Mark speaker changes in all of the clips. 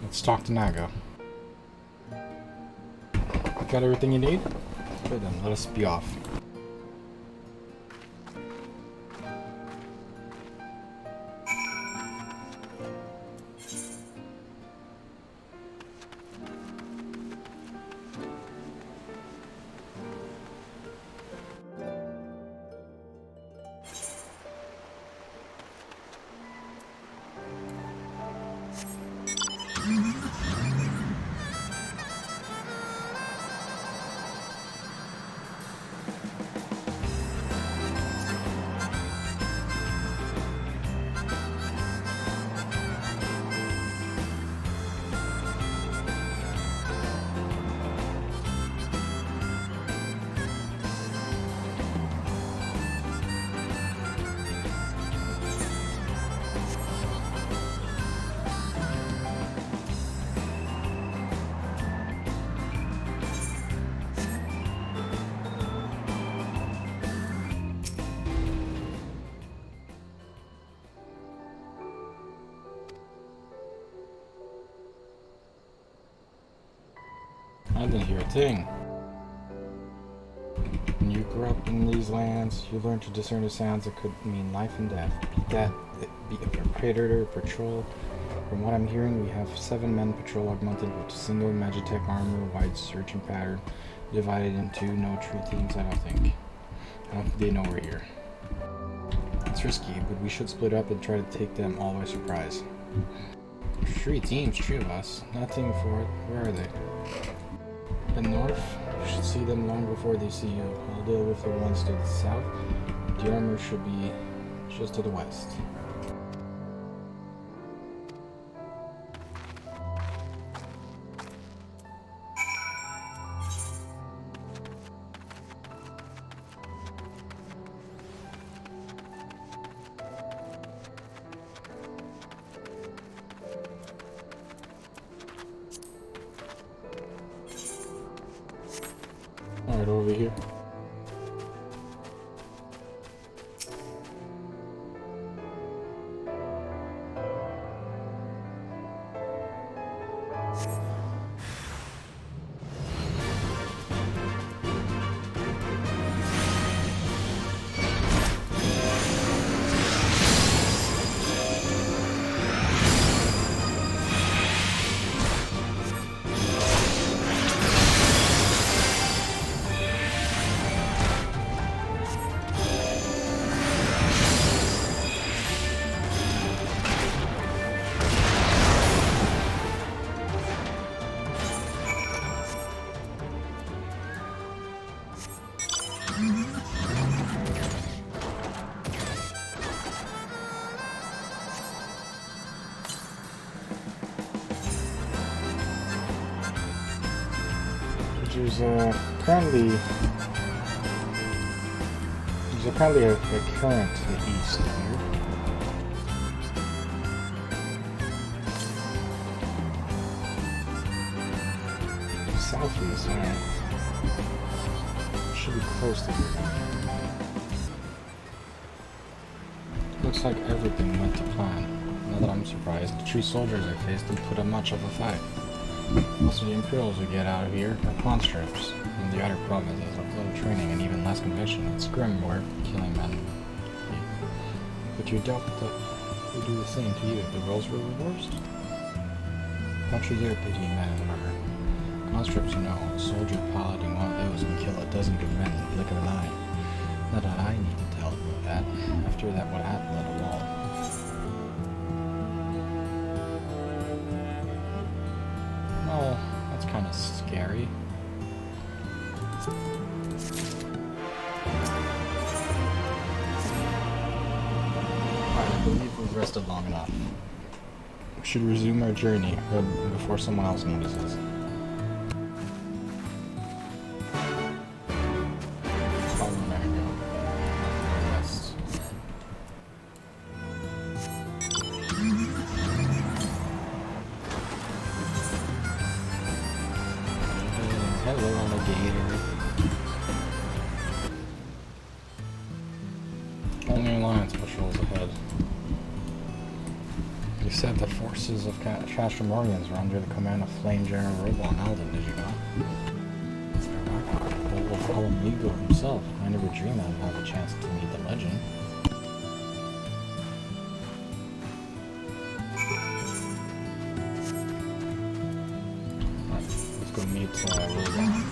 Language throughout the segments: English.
Speaker 1: Let's talk to Nago. Got everything you need? Good then, let us be off. I didn't hear a thing. When you grew up in these lands, you learned to discern the sounds that could mean life and death. Be a predator, patrol. From what I'm hearing, we have 7 men patrol augmented with single Magitech armor, wide searching pattern, divided into no true teams, I don't think they know we're here. It's risky, but we should split up and try to take them all by surprise. 3 teams, 3 of us. Nothing for it. Where are they? The north, you should see them long before they see you. I'll deal with the ones to the south. The armor should be just to the west. Alright, over here. There's apparently a current to the east here. Southeast, alright. Should be close to here. Looks like everything went to plan. Not that I'm surprised. The 3 soldiers I faced didn't put up much of a fight. Most of the Imperials we get out of here are conscripts, and the other provinces have little training and even less conviction. It's grim work, killing men. But you doubt that we do the same to you if the roles were reversed? Much is your pity, men and murder. Conscripts, you know, a soldier piloting one of those can kill a dozen good men in the blink of an eye. Not that I need to tell you that. After that, what happened at the wall. Oh, that's kind of scary. Alright, I believe we've rested long enough. We should resume our journey before someone else notices. Hello, alligator. Only Alliance patrols ahead. They said the forces of Cactuar were under the command of Flame General Robo and Alden, did you know? Of Ala Mhigo himself. I never dreamed I'd have a chance to meet the legend. Right, let's go meet Robo.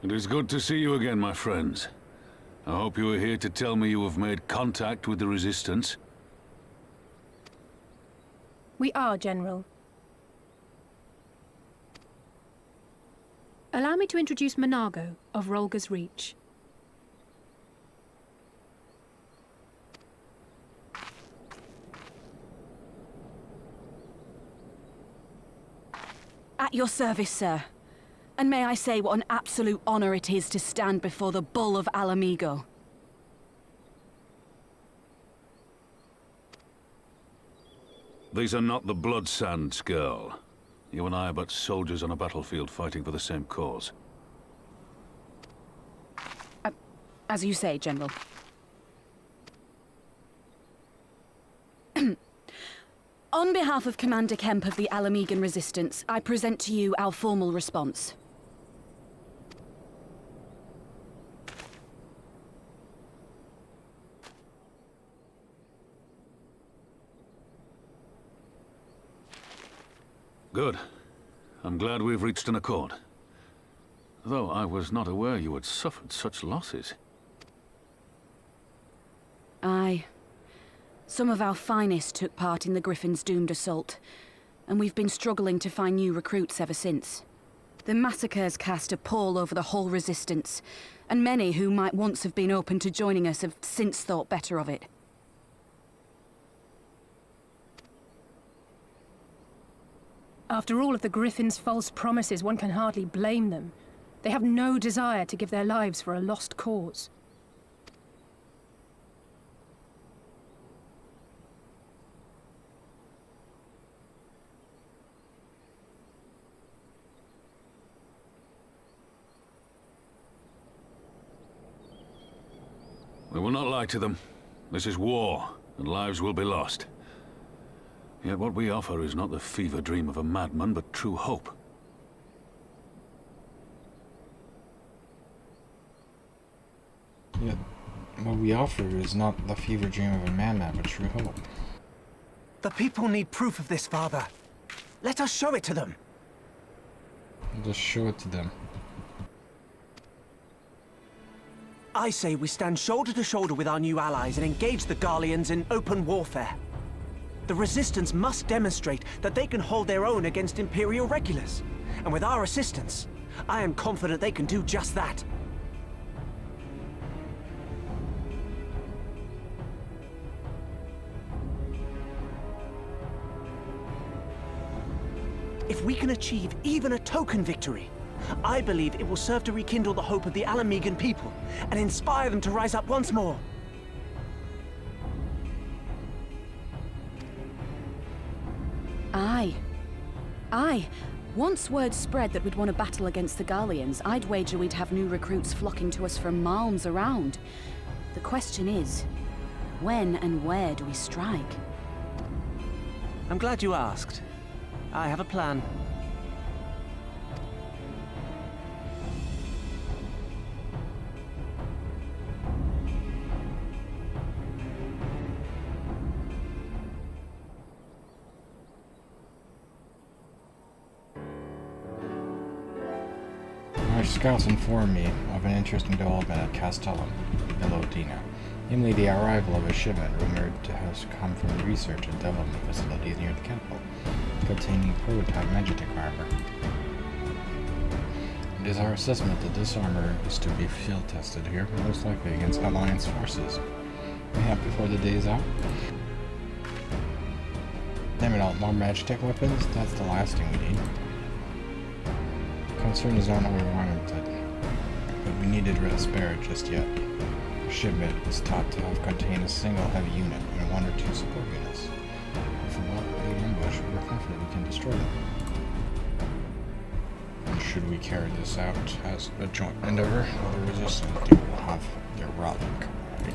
Speaker 2: It is good to see you again, my friends. I hope you are here to tell me you have made contact with the Resistance.
Speaker 3: We are, General. Allow me to introduce Mhigo of Rolga's Reach.
Speaker 4: At your service, sir. And may I say what an absolute honor it is to stand before the bull of Ala Mhigo.
Speaker 2: These are not the Blood Sands, girl. You and I are but soldiers on a battlefield fighting for the same cause.
Speaker 4: As you say, General. On behalf of Commander Kemp of the Ala Mhigan Resistance, I present to you our formal response.
Speaker 2: Good. I'm glad we've reached an accord. Though I was not aware you had suffered such losses.
Speaker 4: Aye. Some of our finest took part in the Griffin's doomed assault, and we've been struggling to find new recruits ever since. The massacres cast a pall over the whole Resistance, and many who might once have been open to joining us have since thought better of it.
Speaker 3: After all of the Griffin's false promises, one can hardly blame them. They have no desire to give their lives for a lost cause.
Speaker 2: We will not lie to them. This is war, and lives will be lost. Yet what we offer is not the fever dream of a madman, but true hope.
Speaker 1: Yet what we offer is not the fever dream of a madman, but true hope.
Speaker 5: The people need proof of this, Father. Let us show it to them.
Speaker 1: Just show it to them.
Speaker 5: I say we stand shoulder to shoulder with our new allies and engage the Garleans in open warfare. The Resistance must demonstrate that they can hold their own against Imperial regulars. And with our assistance, I am confident they can do just that. If we can achieve even a token victory, I believe it will serve to rekindle the hope of the Ala Mhigan people and inspire them to rise up once more.
Speaker 4: Aye. Aye. Once word spread that we'd won a battle against the Garleans, I'd wager we'd have new recruits flocking to us from malms around. The question is, when and where do we strike?
Speaker 5: I'm glad you asked. I have a plan.
Speaker 1: Our scouts informed me of an interesting development at Castellum, Elodina, namely the arrival of a shipment rumored to have come from research and development facilities near the capital, containing prototype magitech armor. It is our assessment that this armor is to be field tested here, most likely against Alliance forces. Yeah, before the day is out. Damn it all, more magitech weapons? That's the last thing we need. Concerns aren't unwarranted, but we needed to spare it just yet. The shipment is thought to have contained a single heavy unit and 1 or 2 support units. If we walk the ambush, we are confident we can destroy them. And should we carry this out as a joint endeavor, the resistance will have their rallying cry.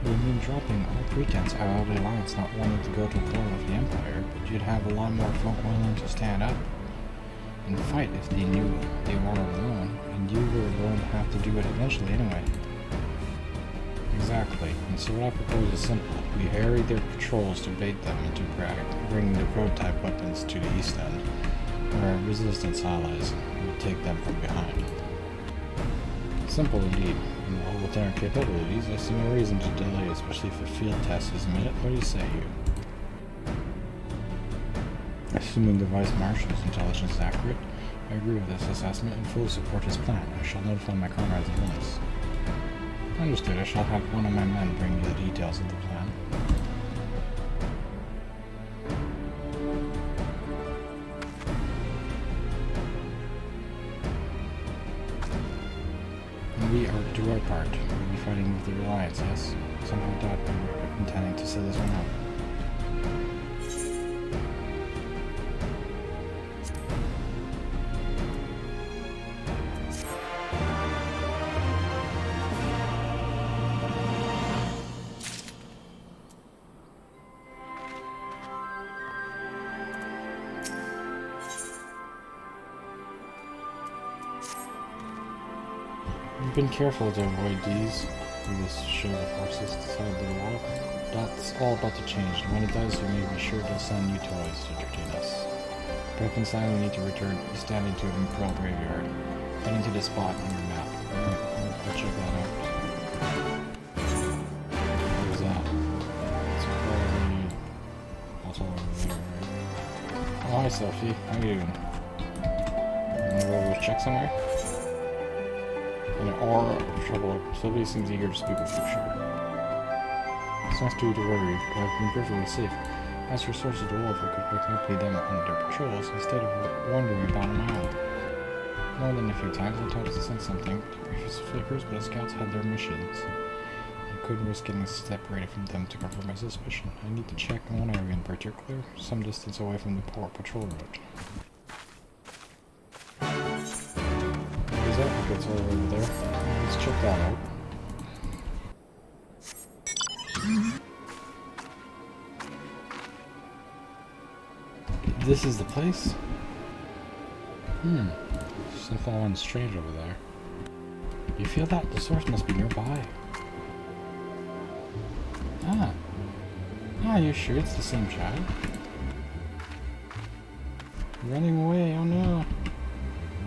Speaker 1: It would mean dropping all pretense of the Alliance not wanting to go to war with the Empire, but you'd have a lot more folk willing to stand up and fight if they knew they weren't alone, and you were going to have to do it eventually anyway. Exactly, and so what I propose is simple. We harry their patrols to bait them into bringing the prototype weapons to the east end, where our resistance allies will take them from behind. Simple indeed, and while with our capabilities, I see no reason to delay, especially if a field test is imminent. What do you say, you? Assuming the Vice Marshal's intelligence is accurate, I agree with this assessment and fully support his plan. I shall notify my comrades at once. Understood. I shall have one of my men bring you the details of the plan. And we are to our part. We'll be fighting with the Alliance, yes? Something like that. I'm intending to set this one out. We've been careful to avoid these. This shows the forces to the side of the wall. That's all about to change, and when it does, we may be sure to send you toys to entertain us. Prep and Simon need to return standing to an Pearl Graveyard. Heading to the spot on your map. I'll check that out. What is that? It's probably also over there, right? Oh, hi Sophie. How are you doing? Wanna go check somewhere? An aura of trouble. Somebody seems eager to speak with you, sure. It's not too to worry, but I've been perfectly safe. As for sources of the wolf, I could accompany them on their patrols instead of wandering about on my own. More than a few times, I tried to sense something. Precious flickers, but the scouts had their missions. I couldn't risk getting separated from them to cover my suspicion. I need to check in one area in particular, some distance away from the port patrol route. It's all over there. Let's check that out. This is the place? Something falling strange over there. You feel that? The source must be nearby. Ah, you sure it's the same child? Running away, oh no.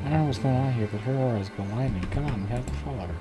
Speaker 1: I don't know what's going on here, but her aura is blinding. Come on, we have to follow her.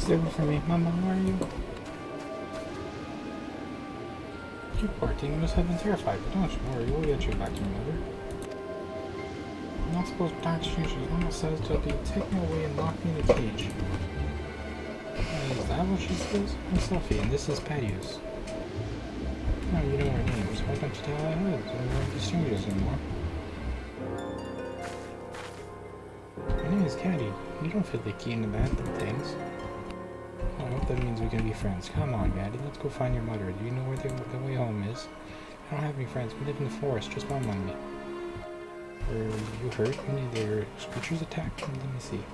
Speaker 1: Stay away from me. Mama, where are you? You poor thing, you must have been terrified, but don't you worry, we'll get you back to your mother. I'm not supposed to talk to strangers. Mama says they'll be take me away and lock me in a cage. Is that what she says? I'm Sophie, and this is Patios. Oh, you know our names. Why don't you tell our heads? We won't be strangers anymore. My name is Caddy. You don't fit the key into that things. I hope that means we can be friends. Come on, Gaddy, let's go find your mother. Do you know where the way home is? I don't have any friends. We live in the forest, just one among me. Are you hurt? Any of your creatures attacked? Let me see.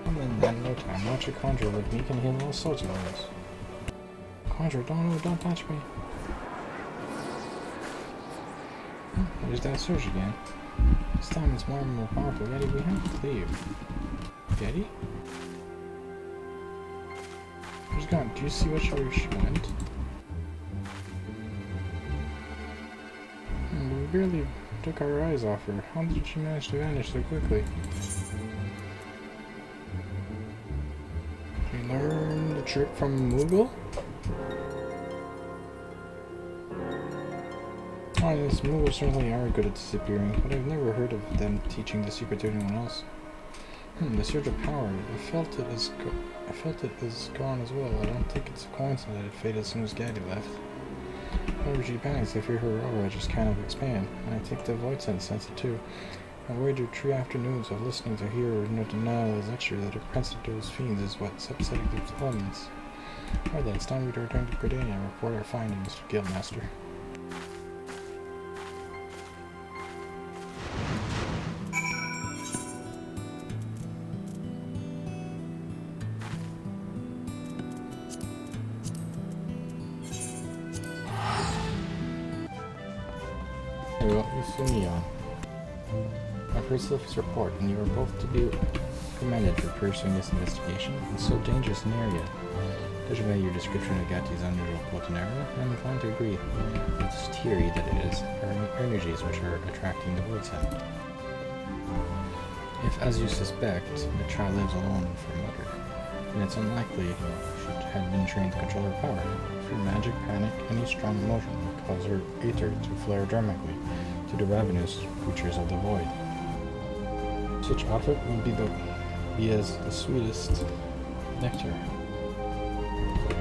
Speaker 1: I'm in that no time. Watch a conjurer like me can heal all sorts of wounds. Conjurer, don't touch me. There's that surge again. This time it's more and more powerful. Gaddy, we have to leave. Gaddy? She's gone. Do you see where she went? We barely took our eyes off her. How did she manage to vanish so quickly? Did you learn the trick from Moogle? Oh, yes, Moogles certainly are good at disappearing, but I've never heard of them teaching the secret to anyone else. The surge of power. I felt it is gone as well. I don't think it's a coincidence that it faded as soon as Gaddy left. Whenever she panics, I fear her aura just kind of expand, and I think the void sense it too. I waited 3 afternoons of listening to hear Notana's lecture that a prince of those fiends is what's upsetting the elements. Alright then, it's time to return to Gridania and report our findings to Guildmaster. Well, you see me on. I've heard Sylphie's report, and you are both to be commended for pursuing this investigation. It's so dangerous an area. Judging by your description of Gatti's unusual potent aura, I'm inclined to agree with this theory that it is her energies which are attracting the void scent. If, as you suspect, the child lives alone with her mother, then it's unlikely she had been trained to control her power. Through magic, panic, any strong emotion would cause her Aether to flare dramatically to the ravenous creatures of the void. Such outfit would be as the sweetest nectar.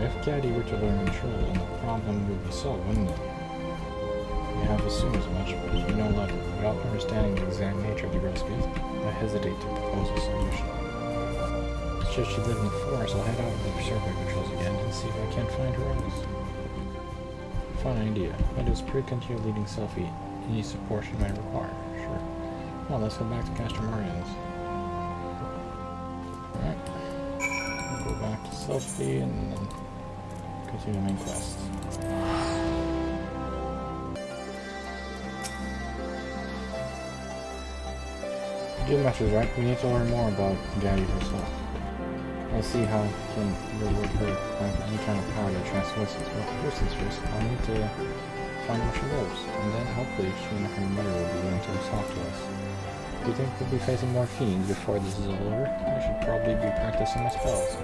Speaker 1: If Gaddy were to learn control, then the problem would be solved, wouldn't it? You have assumed as much, but you know little. Without understanding the exact nature of the girl's gift, I hesitate to propose a solution. Should she live in the forest, I'll head out with the circuit patrols again and see if I can't find her else. Fine idea. Let us pray continue leading Sophie. Any support she might require. Sure. Well, let's go back to Cactuar. Alright. We'll go back to Sophie and then continue the main quest. Guildmaster's right. We need to learn more about Gaddy herself. I'll see how I can reward her with any kind of power that transfers us. But first things first, I'll need to find what she loves, and then hopefully she and her mother will be willing to talk to us. Do you think we'll be facing more fiends before this is all over? I should probably be practicing my spells.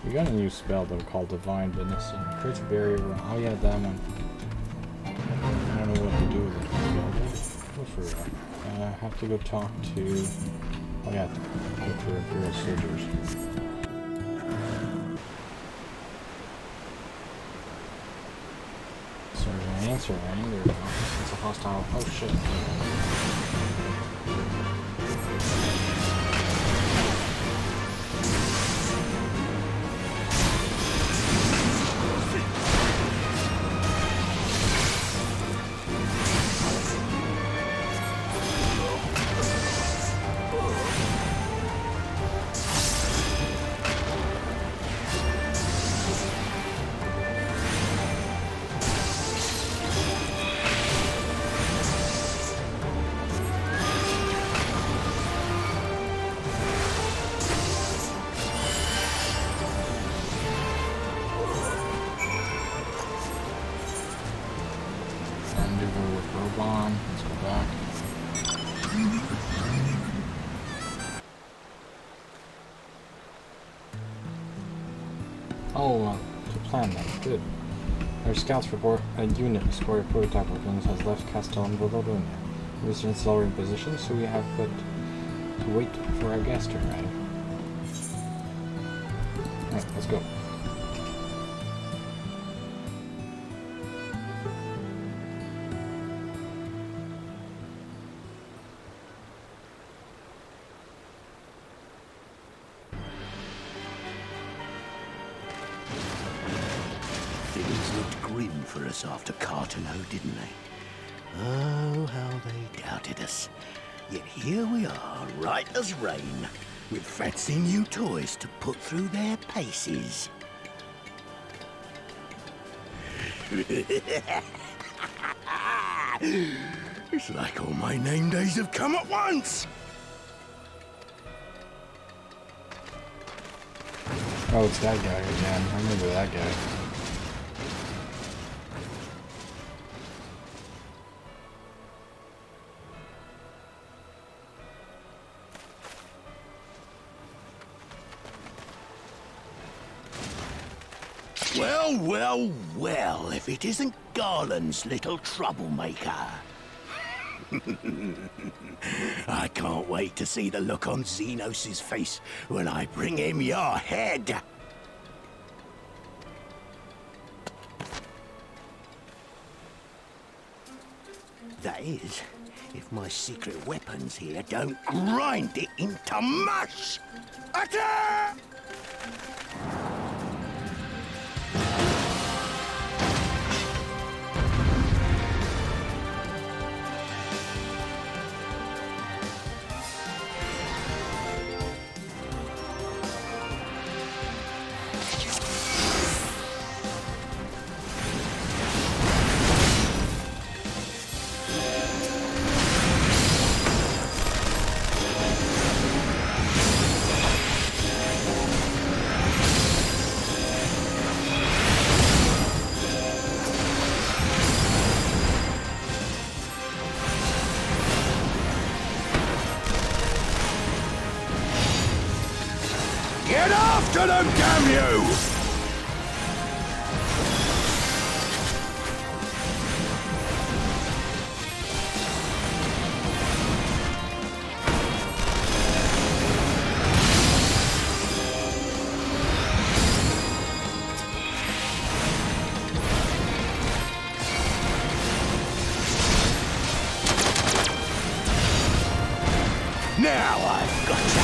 Speaker 1: We got a new spell though called Divine Witness. It creates a barrier. Oh yeah, that one. I don't know what to do with it. Go for it. I have to go talk to... Oh yeah, go for Imperial Soldiers. Sorry, answer, right? There we go. It's a hostile... Oh shit. Robe on. Let's go back. Oh, to plan then. Good. Our scouts report a unit escorted prototype weapons has left Castel and Borgodonia. Resistance is already in position, so we have but to wait for our gas to arrive. Alright, let's go.
Speaker 6: Things looked grim for us after Cartano, didn't they? Oh, how they doubted us. Yet here we are, right as rain, with fancy new toys to put through their paces. It's like all my name days have come at once!
Speaker 1: Oh, it's that guy again. I remember that guy.
Speaker 6: Well, well, well, if it isn't Garland's little troublemaker. I can't wait to see the look on Xenos' face when I bring him your head. That is, if my secret weapons here don't grind it into mush. Attack! Get after them, damn you! Now I've got you!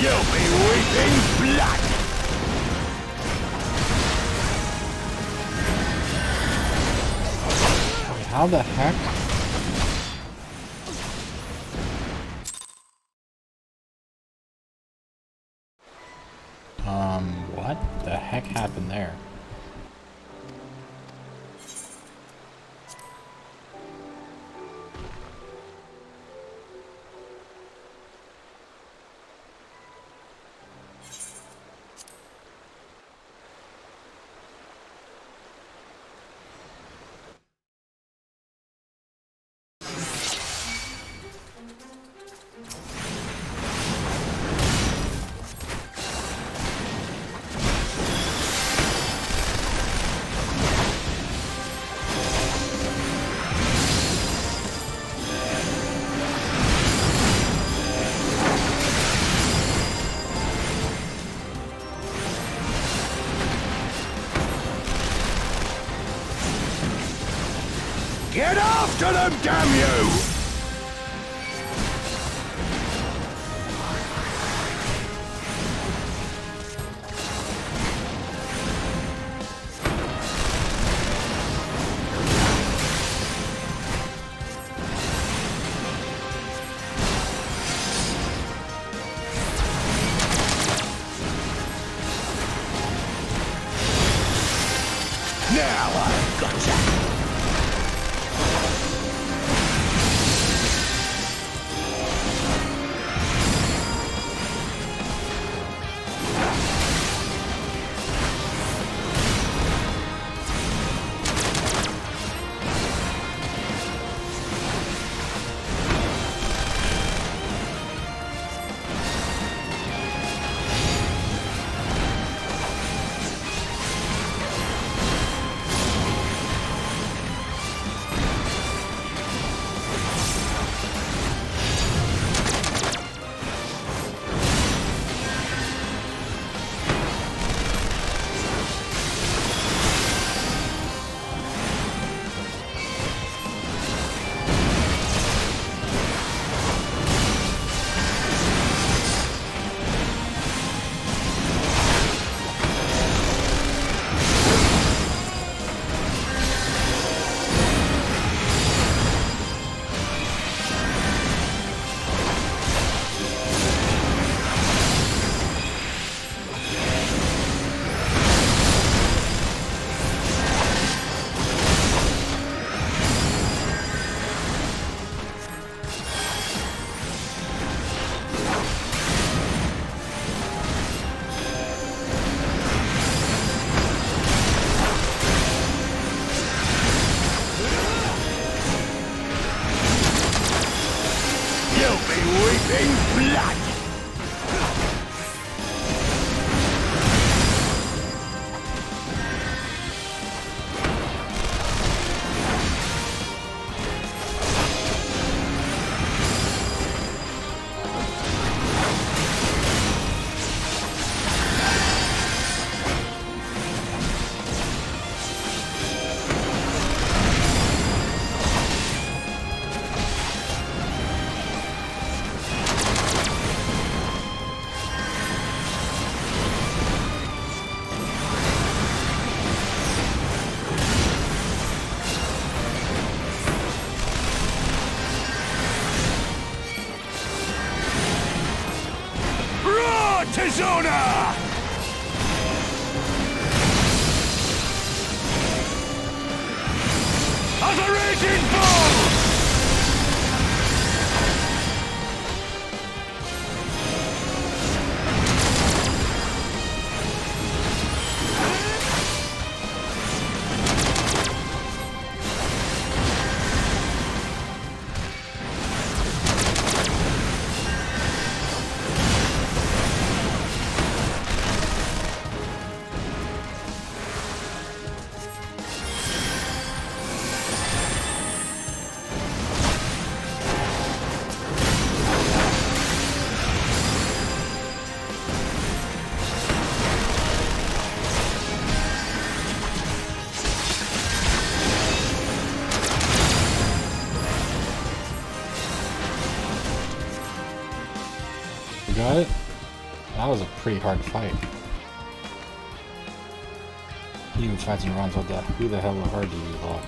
Speaker 6: You'll be weeping blood!
Speaker 1: How the heck? What the heck happened there?
Speaker 6: Get after them, damn you! Now I've gotcha! Weeping blood! Tizona! As a raging bull!
Speaker 1: Got it? That was a pretty hard fight. He who fights and runs, what the who the hell hard do you lot?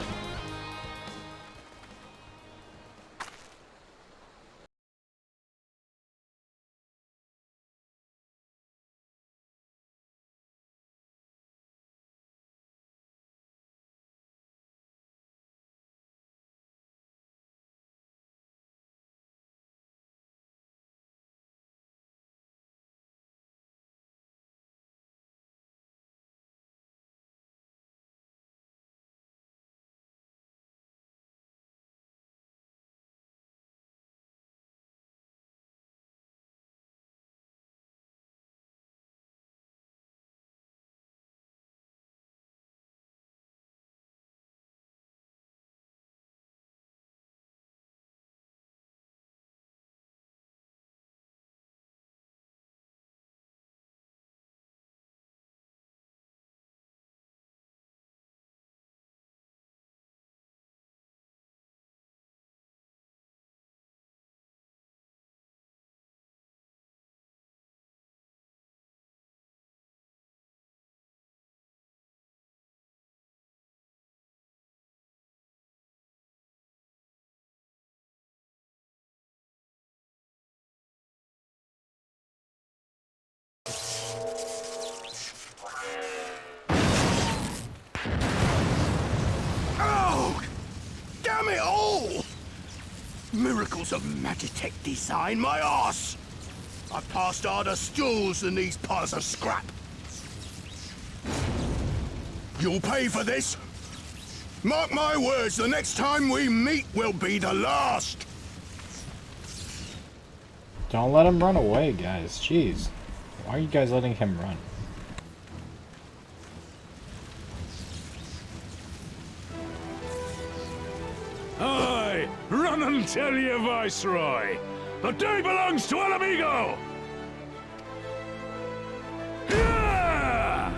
Speaker 6: Oh! Damn it all! Miracles of Magitech design, my arse! I passed harder stools than these piles of scrap. You'll pay for this. Mark my words, the next time we meet will be the last.
Speaker 1: Don't let him run away, guys. Jeez. Why are you guys letting him run?
Speaker 2: Aye! Run and tell your Viceroy! The day belongs to Ala Mhigo! Yeah!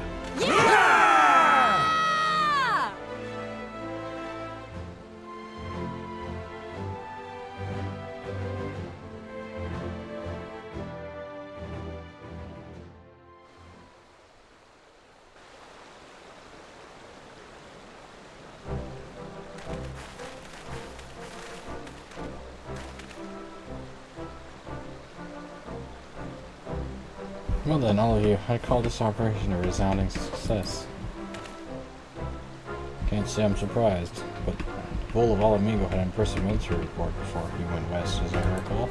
Speaker 1: Well then, all of you, I call this operation a resounding success. Can't say I'm surprised, but the bull of Ala Mhigo had an impressive military report before he went west, as I recall.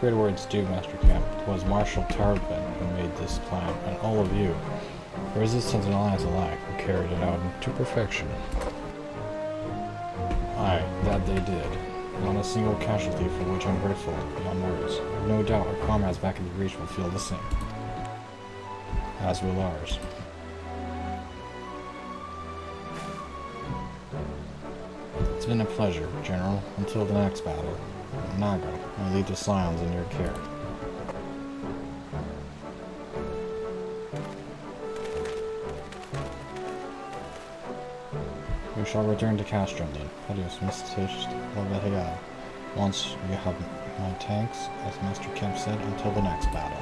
Speaker 1: Great words due, Master Camp. It was Marshal Tarbin who made this plan, and all of you, the Resistance and Alliance alike, who carried it out to perfection. Aye, that they did. Not a single casualty for which I'm grateful, beyond words. I've no doubt our comrades back in the Reach will feel the same. As will ours. It's been a pleasure, General, until the next battle. Naga, I leave the Scions in your care. We shall return to Castrum then. Adios, Mr. Once you have my tanks, as Master Kemp said, until the next battle.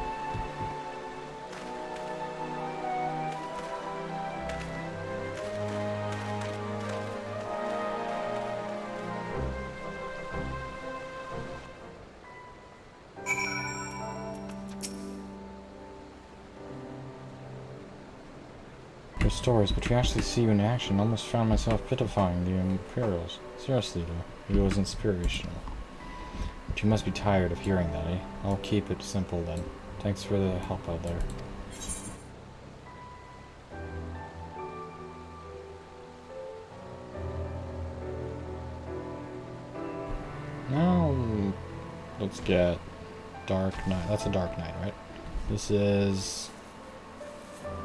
Speaker 1: Your stories, but to actually see you in action, almost found myself pitifying the Imperials. Seriously though, it was inspirational. But you must be tired of hearing that, eh? I'll keep it simple then. Thanks for the help out there. Now, let's get Dark Knight. That's a Dark Knight, right? This is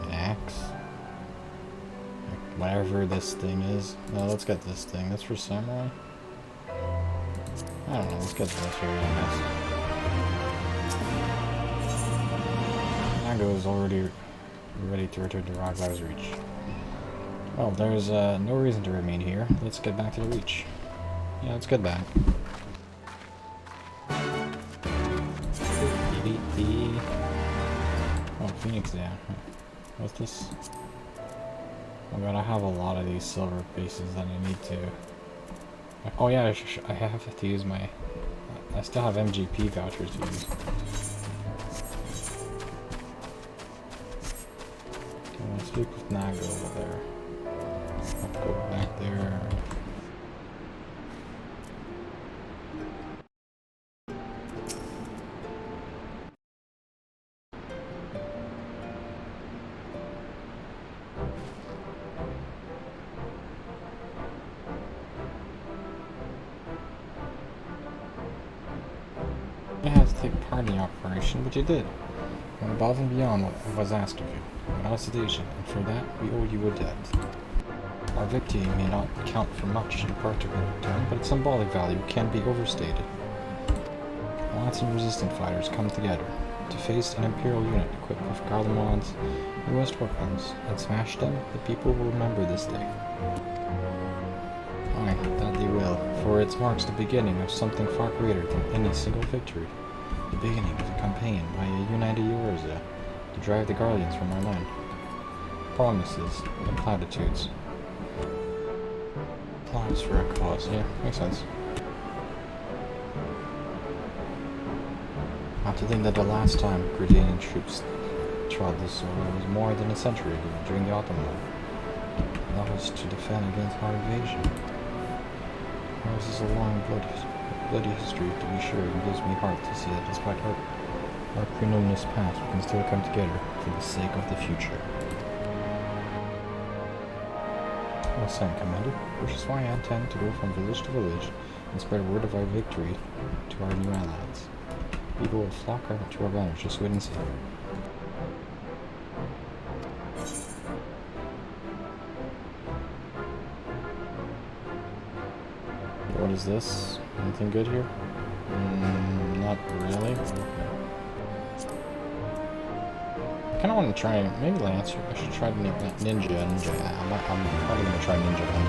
Speaker 1: an axe. Whatever this thing is. No, let's get this thing. That's for samurai? I don't know. Let's get this here, I guess. Nago is already ready to return to Raglar's Reach. Well, there's no reason to remain here. Let's get back to the Reach. Yeah, let's get back. Beep, beep, beep. Phoenix, yeah. What's this? Oh god, I have a lot of these silver pieces that I need to... Oh yeah, I have to use my... I still have MGP vouchers to use. Okay, let's speak with Naga over there. Let's go back there. You had to take part in the operation, but you did. Went above and beyond what was asked of you, without hesitation, and for that we owe you a debt. Our victory may not count for much in practical terms, but its symbolic value can't be overstated. Alliance and Resistance fighters come together to face an Imperial unit equipped with Garlemald's newest weapons, and smash them. The people will remember this day. Aye, that they will, for it marks the beginning of something far greater than any single victory. The beginning of a campaign by a united Eorzea to drive the Guardians from our land. Promises and platitudes. Plots for a cause, yeah, makes sense. Not to think that the last time Gridanian troops trod this soil was more than a century ago, during the Ottoman War. That was to defend against our invasion. Ours is a long, bloody history, to be sure, and gives me heart to see that despite our pernicious past, we can still come together for the sake of the future. Well said, Commander, which is why I intend to go from village to village and spread word of our victory to our new allies. People will flock to our banners, just wait and see. What is this? Anything good here? Not really. I kind of want to try, maybe Lancer. I should try Ninja. I'm probably going to try Ninja then.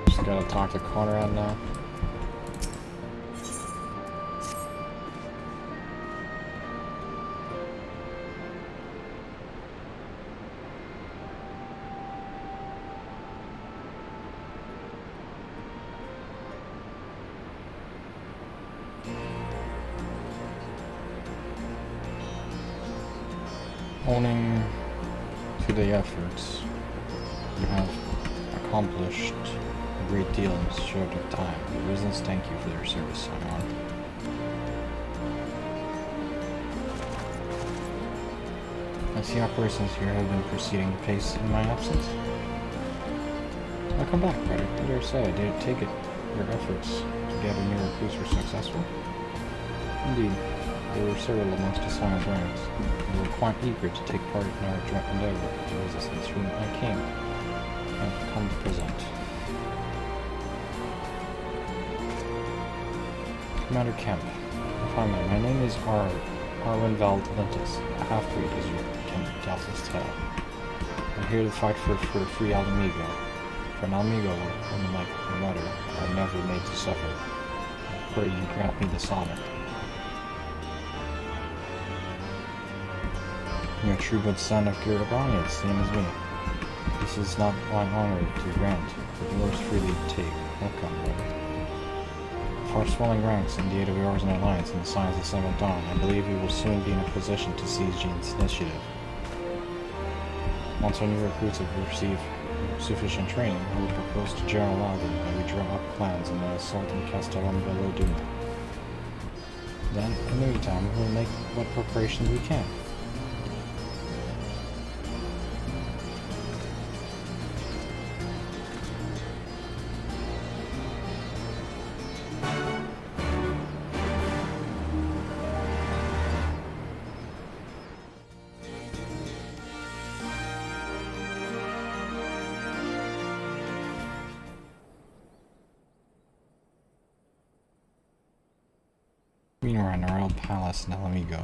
Speaker 1: Just gotta talk to Conrad now. Owning to the efforts, you have accomplished a great deal in this short of time. The Resistance thank you for their service, Simon. I see operations here have been proceeding apace in my absence. I'll come back, brother. I dare say I did take it. Your efforts to gather new recruits were successful. Indeed. There were several amongst the Science ranks. They were quite eager to take part in our joint endeavor to resistance whom I came and have come to present. Commander Kemp, refinement. My name is Arwen Valdentis, a half-breed, as you can doubtless tell. I'm here to fight for free Ala Mhigo. For an Ala Mhigo, woman like my mother, are never made to suffer. I pray you grant me this honor. You're a true-blood son of Garabani, the same as me. This is not my honor to grant, but yours freely to take. Welcome, brother. For swelling ranks in the aid of yours and alliance in the signs of 7th Dawn, I believe we will soon be in a position to seize Jean's initiative. Once our new recruits have received sufficient training, I will propose to General Alden that we draw up plans in the assault on Castellum Bello Duna. Then, in the meantime, we will make what preparations we can. We are in our royal palace in Ala Mhigo.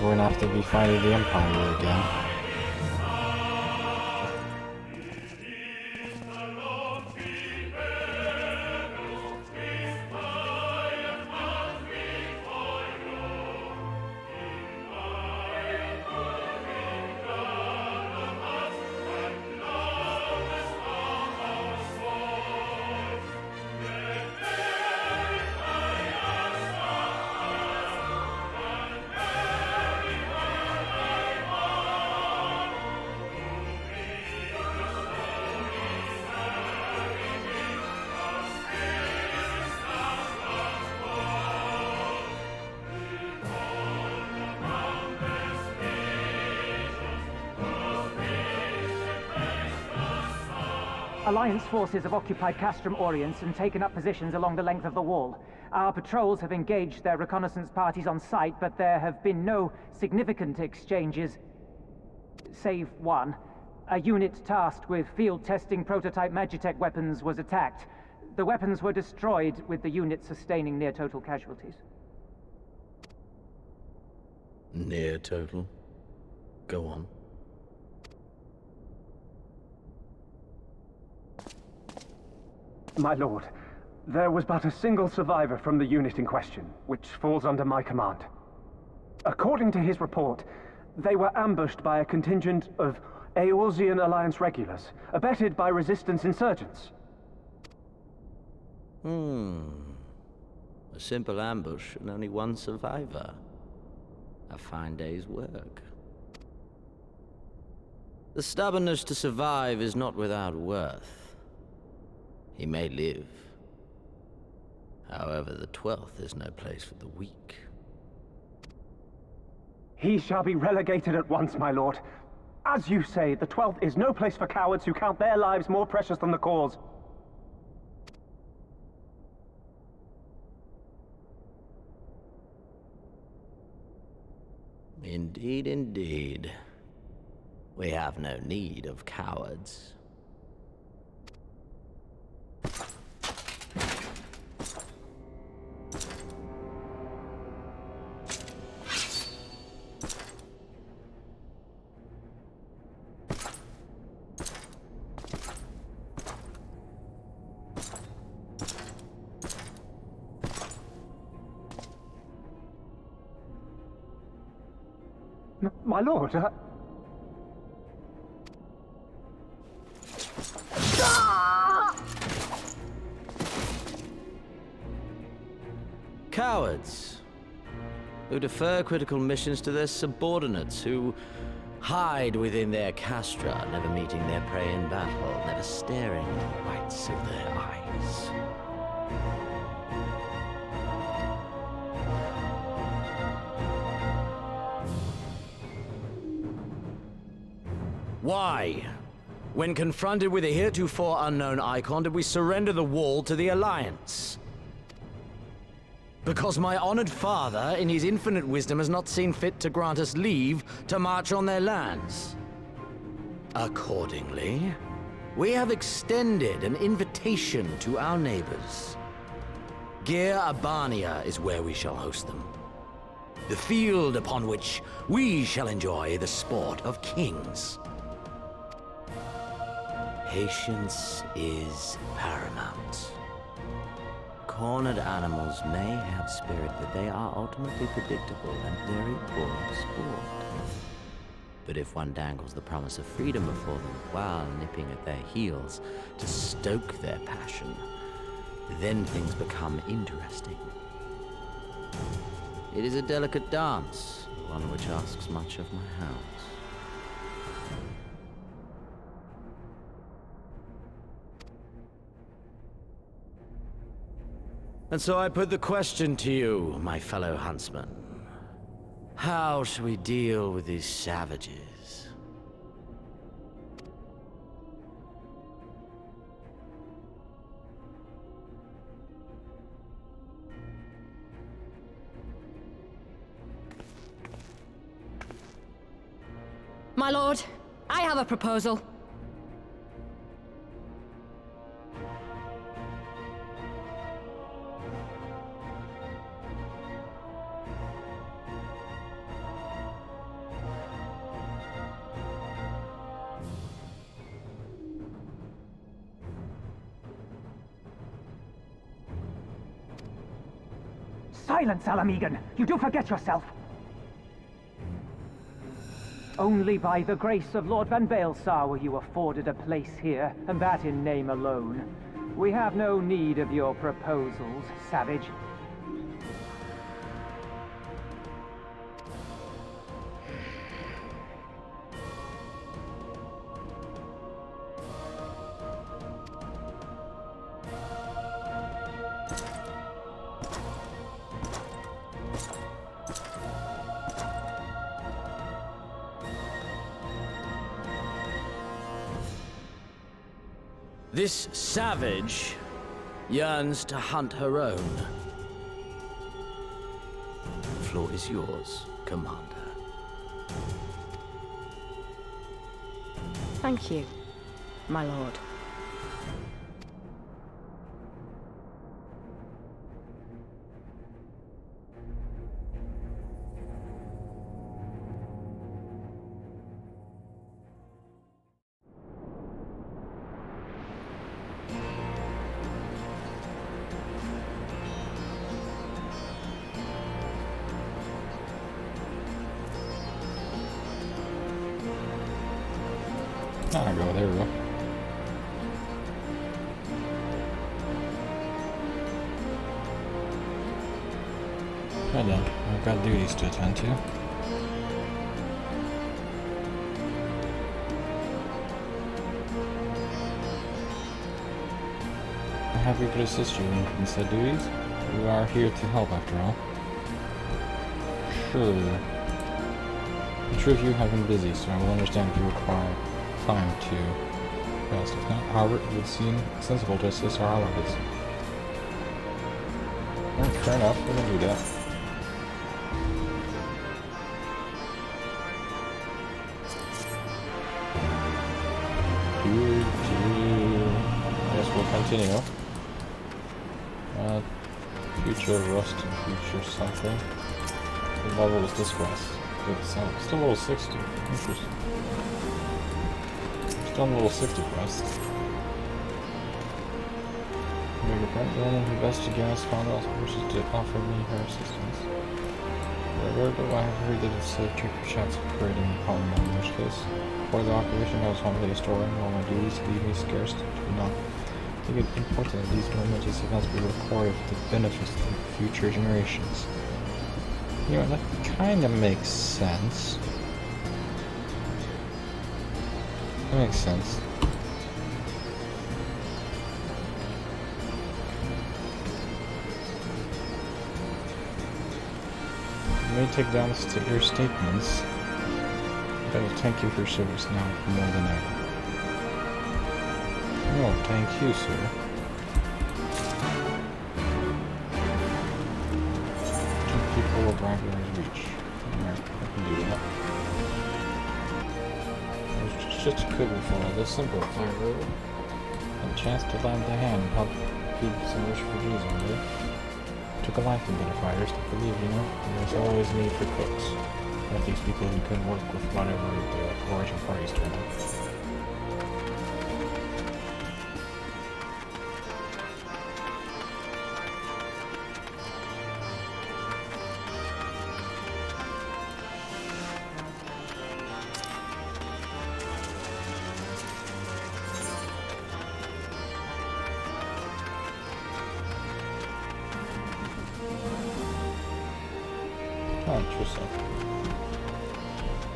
Speaker 1: we're gonna have to be fighting the Empire again.
Speaker 7: Alliance forces have occupied Castrum Orients and taken up positions along the length of the wall. Our patrols have engaged their reconnaissance parties on site, but there have been no significant exchanges, save one. A unit tasked with field testing prototype Magitech weapons was attacked. The weapons were destroyed, with the unit sustaining near total casualties.
Speaker 6: Near total? Go on.
Speaker 8: My lord, there was but a single survivor from the unit in question, which falls under my command. According to his report, they were ambushed by a contingent of Eorzean Alliance regulars, abetted by resistance insurgents.
Speaker 6: A simple ambush and only one survivor. A fine day's work. The stubbornness to survive is not without worth. He may live. However, the 12th is no place for the weak.
Speaker 8: He shall be relegated at once, my lord. As you say, the 12th is no place for cowards who count their lives more precious than the cause.
Speaker 6: Indeed, indeed. We have no need of cowards.
Speaker 8: My lord,
Speaker 6: Cowards, who defer critical missions to their subordinates, who hide within their castra, never meeting their prey in battle, never staring into the whites of their eyes. Why, when confronted with a heretofore unknown icon, did we surrender the wall to the Alliance? Because my honored father, in his infinite wisdom, has not seen fit to grant us leave to march on their lands. Accordingly, we have extended an invitation to our neighbors. Gir Abania is where we shall host them. The field upon which we shall enjoy the sport of kings. Patience is paramount. Cornered animals may have spirit, but they are ultimately predictable and very poor sport. But if one dangles the promise of freedom before them while nipping at their heels to stoke their passion, then things become interesting. It is a delicate dance, one which asks much of my house. And so I put the question to you, my fellow huntsman. How shall we deal with these savages?
Speaker 4: My lord, I have a proposal.
Speaker 7: Silence, Ala Mhigo! You do forget yourself! Only by the grace of Lord Van Baelsar were you afforded a place here, and that in name alone. We have no need of your proposals, savage.
Speaker 9: This savage yearns to hunt her own. The floor is yours, Commander.
Speaker 4: Thank you, my lord.
Speaker 1: There we go, there we go. Right then, I've got duties to attend to. I'm happy to assist you in said duties. We are here to help after all. Sure. I'm sure you have been busy, so I will understand if you require time to rest. If not, however, it would seem sensible to assist our allies. Alright, fair enough, we're gonna do that. I guess we'll continue. Future rust and future something. The level is discussed. Still level 60. Interesting. Still on level 60 quest. Make a friend, the woman who best against found out wishes to offer me her assistance. Where do I have heard that it's a trick for chance of creating a polymer in which case? For the operation, I was humbly a historian, while my duties leave me scarce to not. I think it's important that these momentous events be recorded for the benefit of future generations. You know, that kind of makes sense. That makes sense. You may take down your statements, but I thank you for your service now more than ever. Oh, thank you, sir. People of Ragnar's reach. Alright, I can do that. There's just a quibble for this simple fire road. And a chance to lend a hand and help feed some refugees one day. Took a life in better fighters to believe, you know, there's always a need for cooks. But these people who can work with whatever the origin parties turn up. Oh, interesting.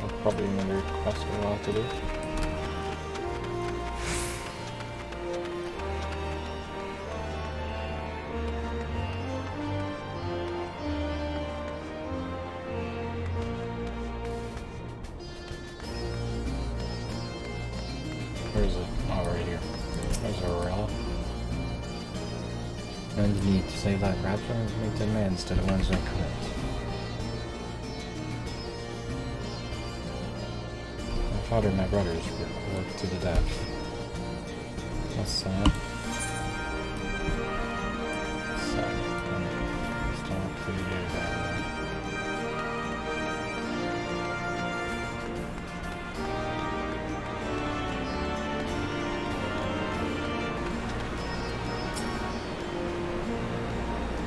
Speaker 1: That's probably another quest we'll have to do. Where is it? Oh, right here. There's Aurora. And you need to save that raptor and make demands to the ones that commit. My father and my brothers were worked to the death. That's sad. Sad. Still not 3 years out.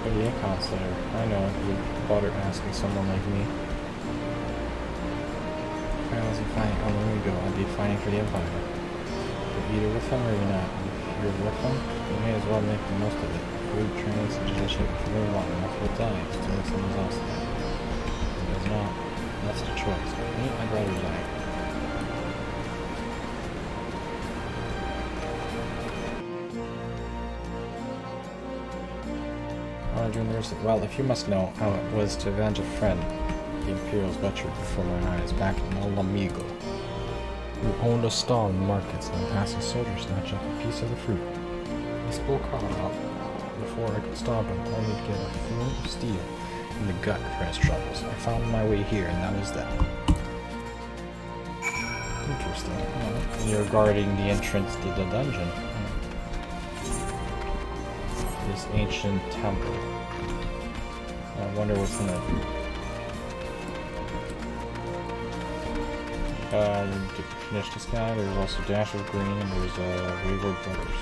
Speaker 1: But yeah, counselor, I know you'd bother asking someone like me. If I wasn't fighting Ala Mhigo, I'd be fighting for the Empire. You're either with them or you're not. If you're with them, you may as well make the most of it. Food, training, civilization, if you really want enough, you'll die. Just to make someone else die. If it's not, that's the choice. For me, I'd rather die. Well, if you must know how it was to avenge a friend, the Imperials butchered before my eyes back in Ala Mhigo, who owned a stall in the markets and a passing soldier snatched up a piece of the fruit. He spoke out before I could stop him, only to get a flint of steel in the gut for his troubles. I found my way here, and that was that. Interesting. Well, you're guarding the entrance to the dungeon. This ancient temple. I wonder what's in it. To finish this guy, there's also Dash of Green, and there's Wayward Brothers.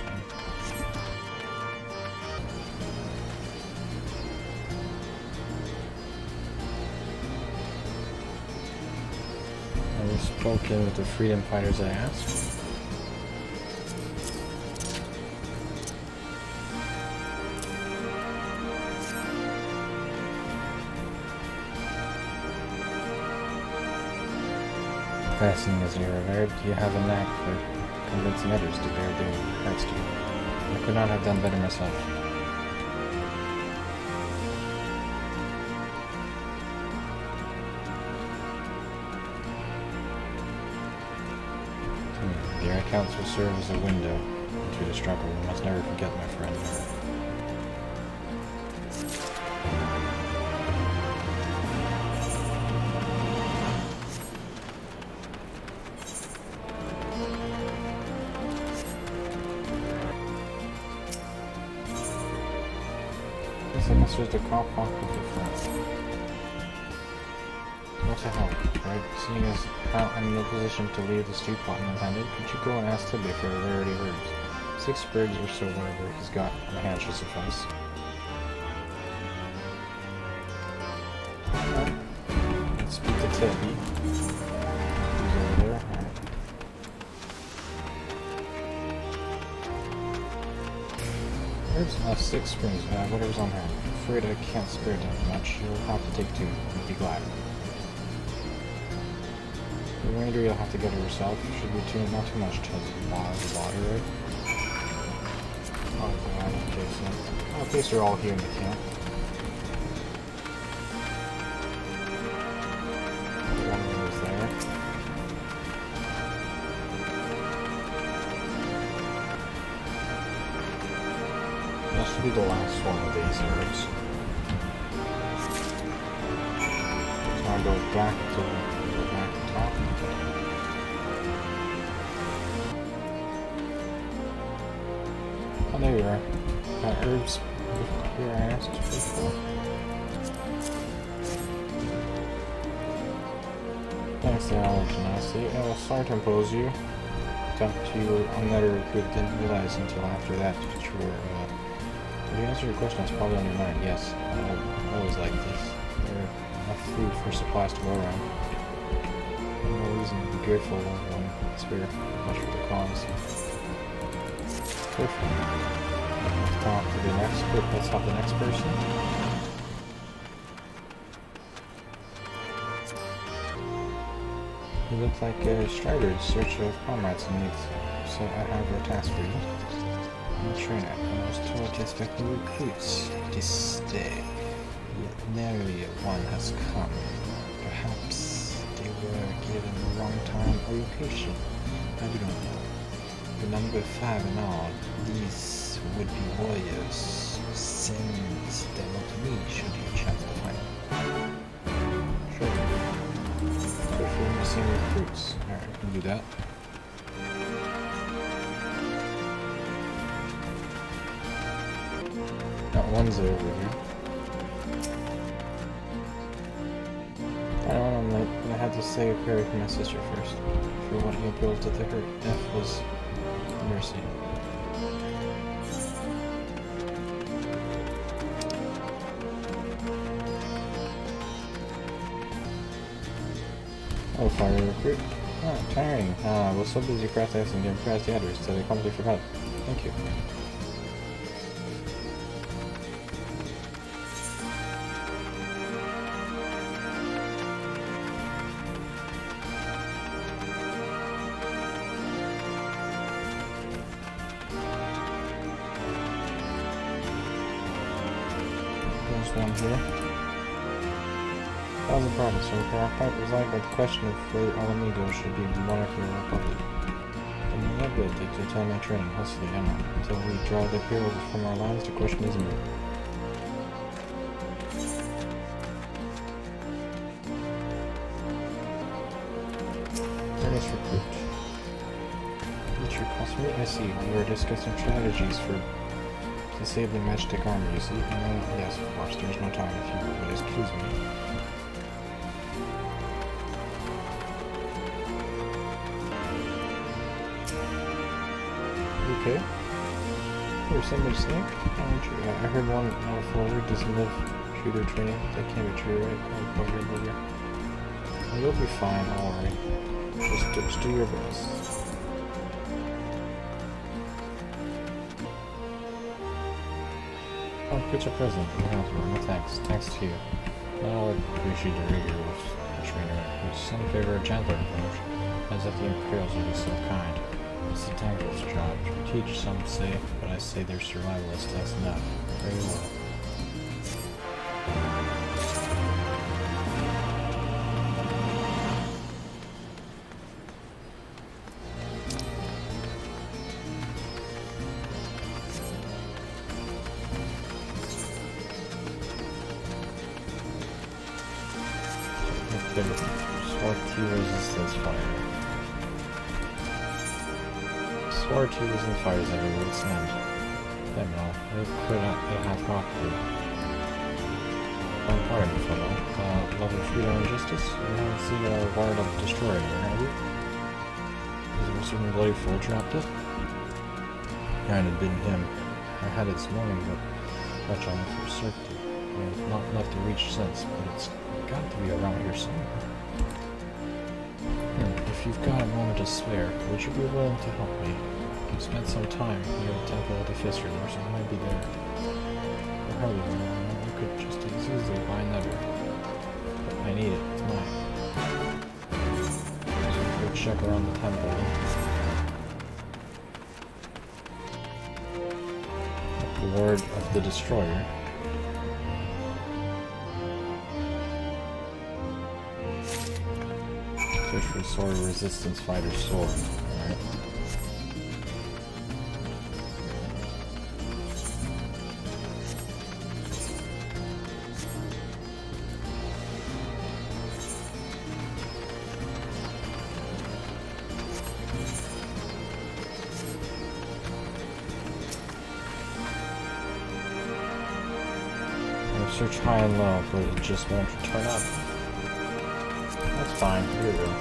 Speaker 1: I was spoken with the freedom fighters I asked. Fasting as you're aware, you have a knack for convincing others to bear their hearts to you. I could not have done better myself. Their accounts will serve as a window into the struggle. We must never forget, my friend. I guess there's the cop walk with the friend. What the hell, right? Seeing as how I'm in the position to leave the street plot unattended, could you go and ask Tibby for the rarity of herbs? 6 sprigs or so, whatever he's got in the hand should suffice. Let's speak to Tibby. He's over there. Alright. Herbs? 6 springs. Whatever's on hand. I'm afraid I can't spare that much. You'll have to take 2. I'd be glad. The remainder you'll have to get it yourself. Should be not too much to the body, right? Oh god, okay, so... I guess they're all here in the camp. One of them is there. That should be the last one of these herbs. So I go back to the top. Oh, there you are. Got herbs here I asked before. Thanks to Alex and I see. Oh, sorry to impose you. Talked to you on that recruit, didn't realize until after that that you were, the answer to your question is probably on your mind, yes. I always like this. There are enough food for supplies to go around. No reason to be grateful when it's here. Much for the cause. Perfect. Let's talk to the next group. Let's help the next person. You look like a strider in search of comrades in need, so I have a task for you. I'm a trainer. I was told to expect new recruits this day, yet nary one has come. Perhaps they were given the wrong time or location. I don't know. The number 5 in all, these would be warriors. Send them up to me should you chance to find them. Sure. Good for missing recruits. Alright, we can do that. Got one's over here. I don't know, I had to say a prayer for my sister first. For what you built at her death was mercy. Hello, fire recruit. Ah, tiring. I was so busy processing and past the address that I completely forgot. Thank you. There's one here. That was a problem, sir. Our fight resolved by the question of whether Ala Mhigo should be monarchy or republic. And the ability to tell my training, hustling, I know. Until we draw the imperials from our lines, the question is moot. Earnest recruit. Which recalls me? I see. We were discussing strategies for disabling magic armor, you see? Yes, of course. There's no time if you would excuse me. Okay. There's somebody snake? I heard one forward doesn't live shooter training. That can't be true, right? Oh, bugger. Well, you'll be fine, don't worry. Just do your best. Oh, get your present. No thanks. Thanks to you. I'll appreciate the rigor of the trainer, who's some favor a gentler approach, as if the Imperials would be so kind. It's the tanker's job. Teach, some say, but I say they're survivalists, that's enough. Very well. Sword 2 resistance fire. Sword 2 resistance fire is every would send. Then no, it could not have properly. I'm pardon me, fellow. Love of freedom and justice? You haven't seen a wired up destroyer here, have you? Is there a certain bloody fool dropped it? Yeah, it had been him. I had it this morning, but much on it for certainty. I've not left the reach since, but it's got to be around here somewhere. If you've got a moment to spare, would you be willing to help me? I've spent some time near the Temple of the Fist Remover, so I might be there. Or hardly there. I could just as easily buy another. But I need it. It's mine. So go check around the temple. Lord of the Destroyer. Search for sword resistance fighter sword. Alright. I've searched high and low, but it just won't turn up. That's fine. Here we go.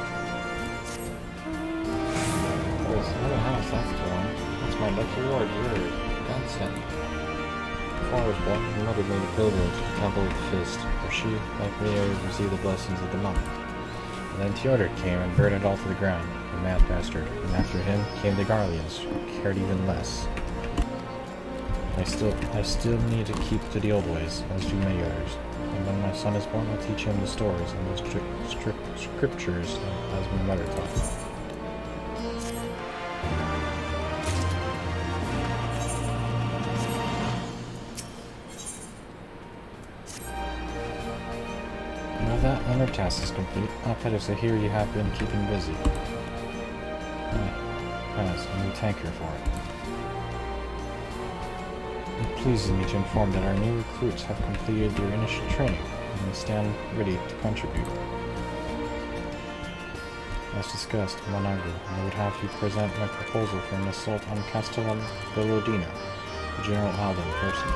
Speaker 1: Another house, that's the one. That's my lucky lord, you're godsend. Before I was born, my mother made a pilgrimage to the Temple of the Fist, where she, like me, received the blessings of the monk. And then Theodoric came and burned it all to the ground, the mad bastard. And after him came the Garleans, who cared even less. I still need to keep to the old ways, as do many others. And when my son is born, I'll teach him the stories and the scriptures as my mother taught me. Now that another task is complete, Aether, I hear you have been keeping busy. Yes, and we thank her for it. It pleases me to inform that our new recruits have completed their initial training and stand ready to contribute. As discussed, Monago, I would have you present my proposal for an assault on Castellum Bellodina, to General Alden in person.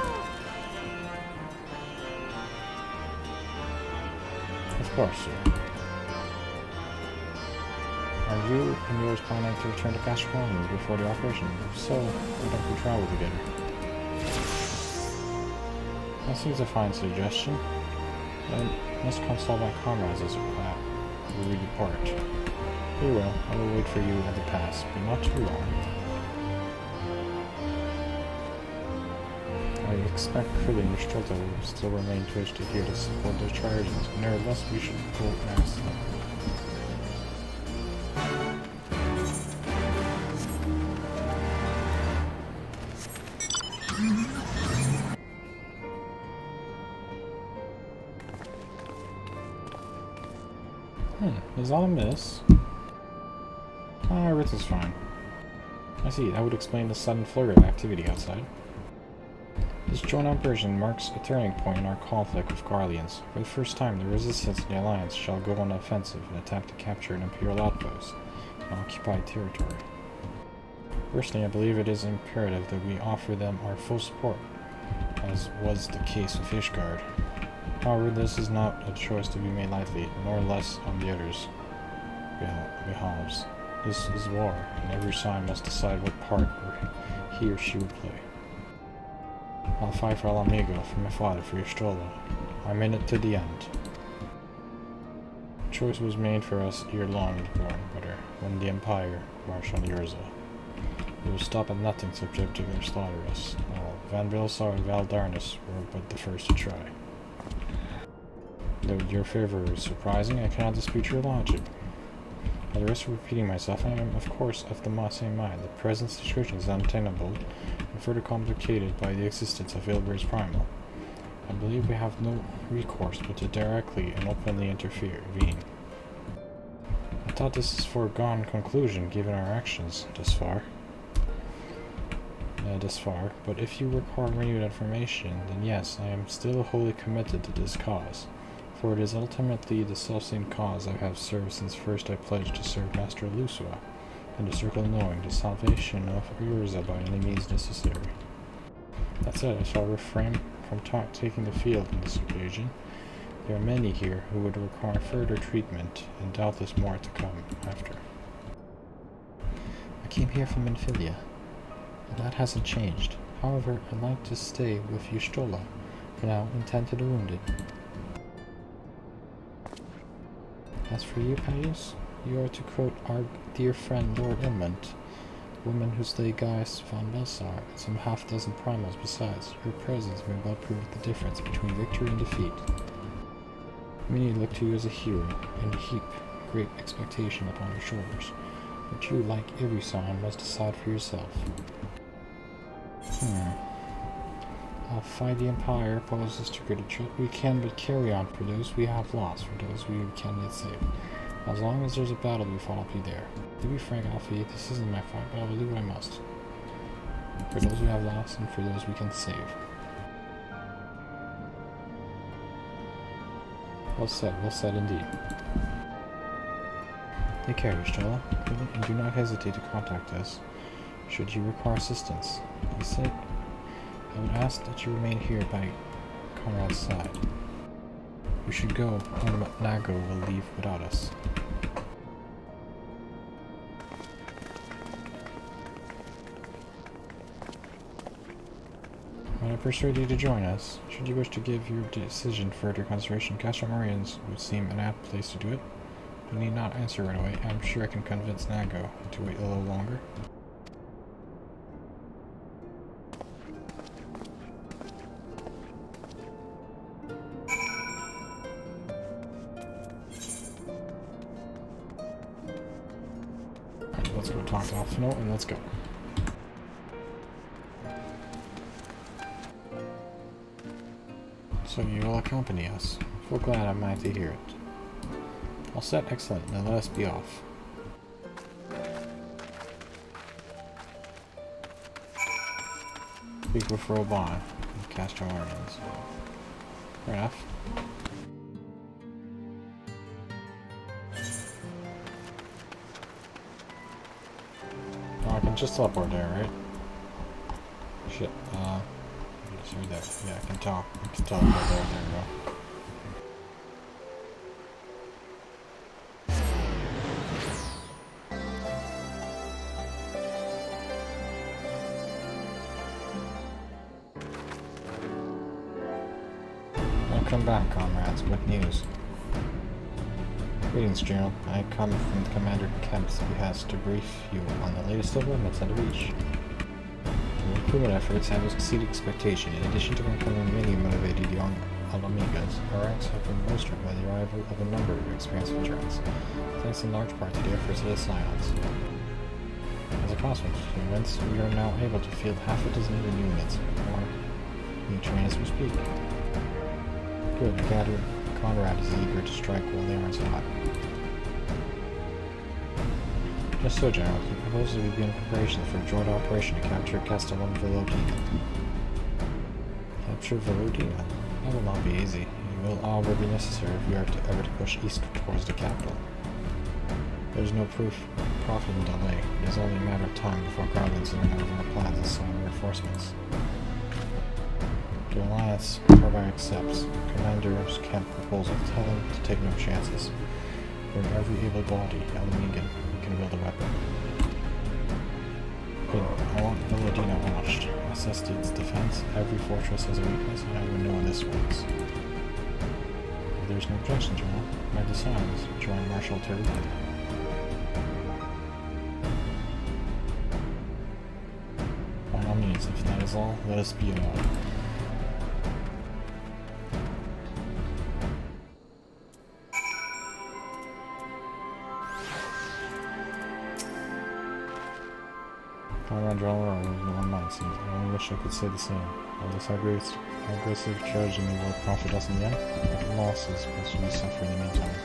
Speaker 1: Of course, sir. Are you and yours planning to return to Cactuar before the operation? If so, why don't we travel together? That seems a fine suggestion. I must consult my comrades as well. will we depart? Very well, I will wait for you at the pass, but not too long. I expect Krillin and Strelta will still remain twisted here to support the Trojans, but nevertheless we should go mass them. Is all a miss? Everything's fine. I see, that would explain the sudden flurry of activity outside. This joint-up version marks a turning point in our conflict with Garleans. For the first time, the Resistance and the Alliance shall go on the offensive and attempt to capture an Imperial outpost in occupied territory. Personally, I believe it is imperative that we offer them our full support, as was the case with Ishgard. However, this is not a choice to be made lightly, nor less on the others' behalves. This is war, and every side must decide what part he or she would play. I'll fight for Ala Mhigo, for my father, for Ystrola. I'm in it to the end. The choice was made for us ere long, brother, when the Empire marched on Urza. We will stop at nothing to objectively slaughter us. While Van Bilsar and Valdarnus were but the first to try. Though your favor is surprising, I cannot dispute your logic. At the risk of repeating myself, I am, of course, of the same mind. The present situation is untenable and further complicated by the existence of Ilber's Primal. I believe we have no recourse but to directly and openly intervene. I thought this is a foregone conclusion given our actions thus far. But if you require renewed information, then yes, I am still wholly committed to this cause. For it is ultimately the selfsame cause I have served since first I pledged to serve Master Lusua, and to circle knowing the salvation of Urza by any means necessary. That said, I shall refrain from taking the field on this occasion. There are many here who would require further treatment, and doubtless more to come after. I came here from Infilia, and that hasn't changed. However, I'd like to stay with Ystrola, for now, and tend to the wounded. As for you, Paius, you are to quote our dear friend Lord Ilmont, the woman who slayed Gaius von Belsar, and some half-dozen primals besides. Your presence may well prove the difference between victory and defeat. Many look to you as a hero, and heap great expectation upon your shoulders, but you, like every son, must decide for yourself. I'll fight the Empire poses to greater threat. We can but carry on for those we have lost, for those we can yet save. As long as there's a battle to be fought, I'll be there. To be frank, Alfie, this isn't my fight, but I will do what I must. For those we have lost, and for those we can save. Well said indeed. Take care, Ystrola, and do not hesitate to contact us, should you require assistance. I said I would ask that you remain here by Conrad's side. We should go, or Nago will leave without us. When I persuade you to join us, should you wish to give your decision further consideration, Cactuar Marians would seem an apt place to do it. You need not answer right away. I'm sure I can convince Nago to wait a little longer. Let's go talk to Alphino and let's go. So you will accompany us. Feel glad I might to hear it. All set, excellent. Now let us be off. Speak with Roban and Cactuar Marians. Fair enough. I can just teleport there, right? Shit, just right there. Yeah, I can teleport there, there we go. Welcome back, comrades. What news? Greetings, General. I come from Commander Kemp's behest to brief you on the latest developments on the Reach. The recruitment efforts have exceeded expectation. In addition to uncovering many motivated young Ala Mhigos, our ranks have been bolstered by the arrival of a number of experienced veterans, thanks in large part to the efforts of the Scions. As a consequence, we are now able to field half a dozen new units, or new train as we speak. Good, I gather Conrad is eager to strike while the iron's hot. Just so, General, he proposes we begin preparations for a joint operation to capture Cactuar and Velodina. Capture Velodina? That will not be easy. It will, however, be necessary if we are ever to push east towards the capital. There is no profit in delay. It is only a matter of time before Guardians learn of our plans and summon reinforcements. The Alliance hereby accepts Commander Kemp's proposal, tell him to take no chances. From every able-bodied Ala Mhigo can wield a weapon. Good. I want Velodina watched. Assess its defense. Every fortress has a weakness, and I would know this one's. If there's no objection, General, my designs join Marshal Territa. By all means, if that is all, let us be about it. Conrad Dreller over 1 month seems. I only wish I could say the same. Although how aggressive tragedy may well profit us in the end, but losses must we suffer in the meantime.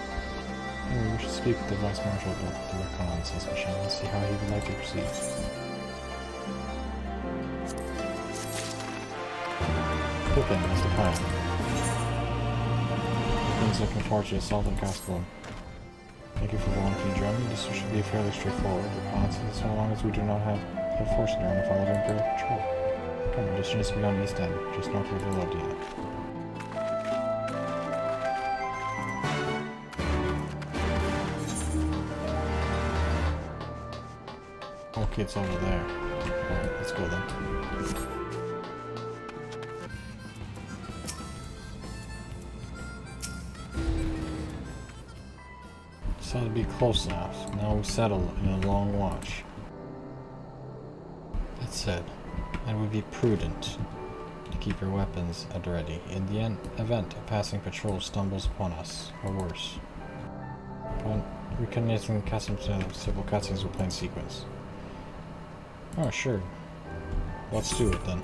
Speaker 1: Anyway, we should speak with the Vice Marshal about the reconnaissance mission and see how he would like to proceed. Pippin, that's the plan. Pippin's looking forward to the assault on Cactuar. Thank you for volunteering to join me. This should be a fairly straightforward reconnaissance, so long as we do not have the force around the follow of Imperial patrol. Come on, just needs to be on East End, just north of Velodina. Okay, it's over there. Alright, let's go then. So to be close enough. Now we settle in a long watch. That said, it would be prudent to keep your weapons at ready. In the event a passing patrol stumbles upon us, or worse. Upon reconnaissing several cutscenes will play in sequence. Oh, sure. Let's do it then.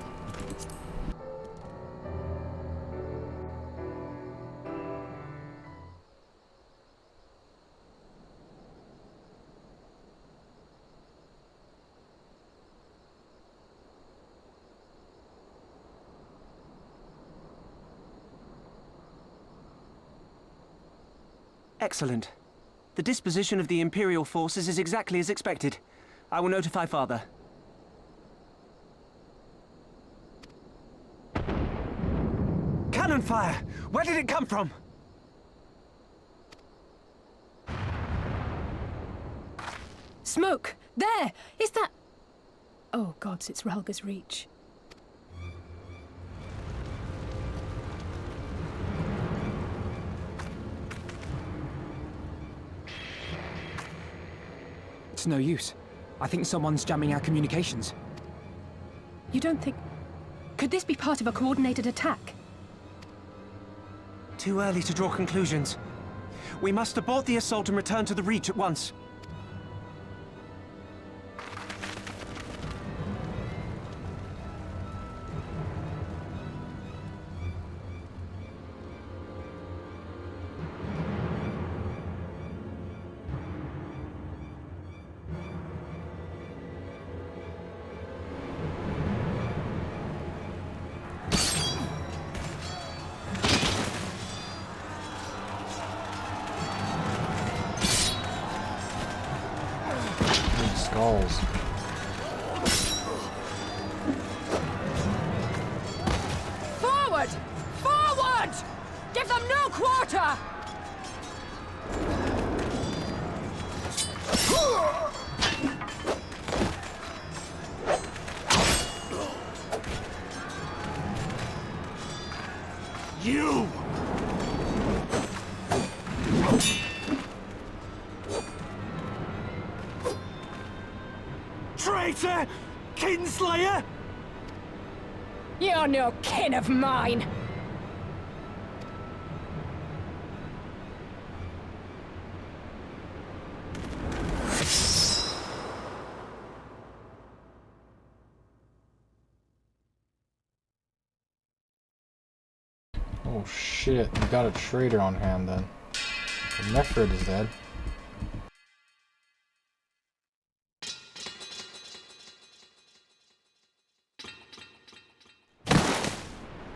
Speaker 5: Excellent. The disposition of the Imperial forces is exactly as expected. I will notify Father. Cannon fire! Where did it come from?
Speaker 3: Smoke! There! Is that... Oh gods, it's Relga's Reach.
Speaker 7: It's no use. I think someone's jamming our communications.
Speaker 3: You don't think... Could this be part of a coordinated attack?
Speaker 5: Too early to draw conclusions. We must abort the assault and return to the Reach at once.
Speaker 1: Skulls.
Speaker 4: Forward! Forward! Give them no quarter!
Speaker 6: You!
Speaker 5: Traitor! Kinslayer!
Speaker 3: You're no kin of mine!
Speaker 1: Oh shit, you got a traitor on hand then. Mefred is dead.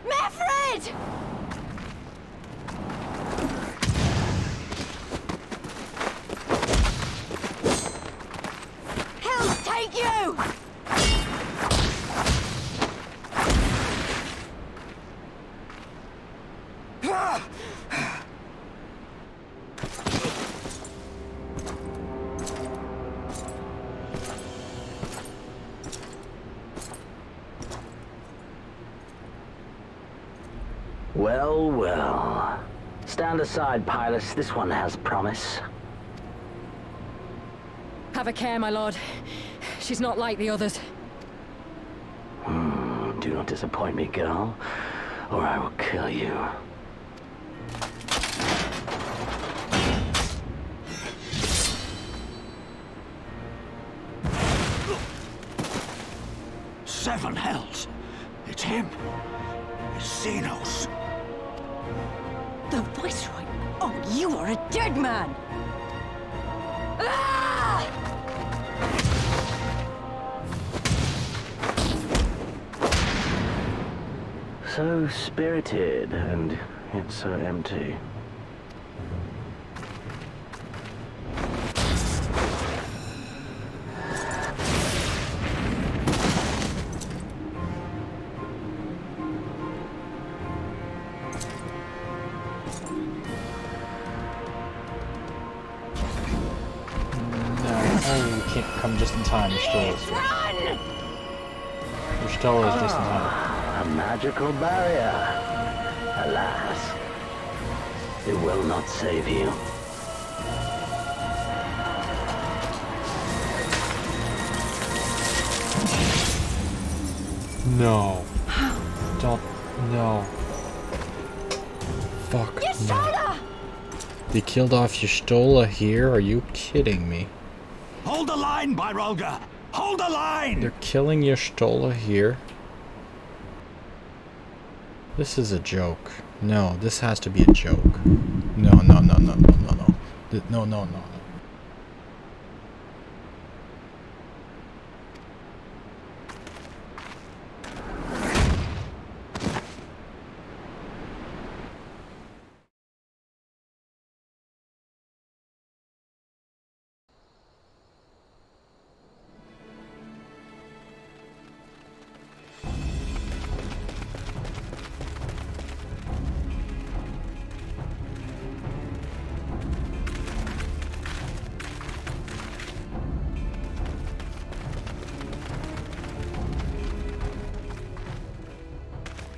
Speaker 4: Mefred! Hell take you!
Speaker 10: Well, well. Stand aside, Pilus. This one has promise.
Speaker 3: Have a care, my lord. She's not like the others.
Speaker 10: Do not disappoint me, girl, or I will kill you.
Speaker 6: Seven hells! It's him! It's Xenos!
Speaker 4: The Viceroy? Oh, you are a dead man! Ah!
Speaker 10: So spirited, and yet so empty.
Speaker 1: Come just in time, your Stola is here. Your Stola is just in time.
Speaker 10: A magical barrier. Alas, it will not save you.
Speaker 1: No. Don't. No. Fuck.
Speaker 4: Your Stola!
Speaker 1: They killed off your Stola here? Are you kidding me?
Speaker 6: Hold the line, Byrolga! Hold the line!
Speaker 1: They're killing your Stola here? This is a joke. No, this has to be a joke. No, no, no, no, no, no, no. No, no, no.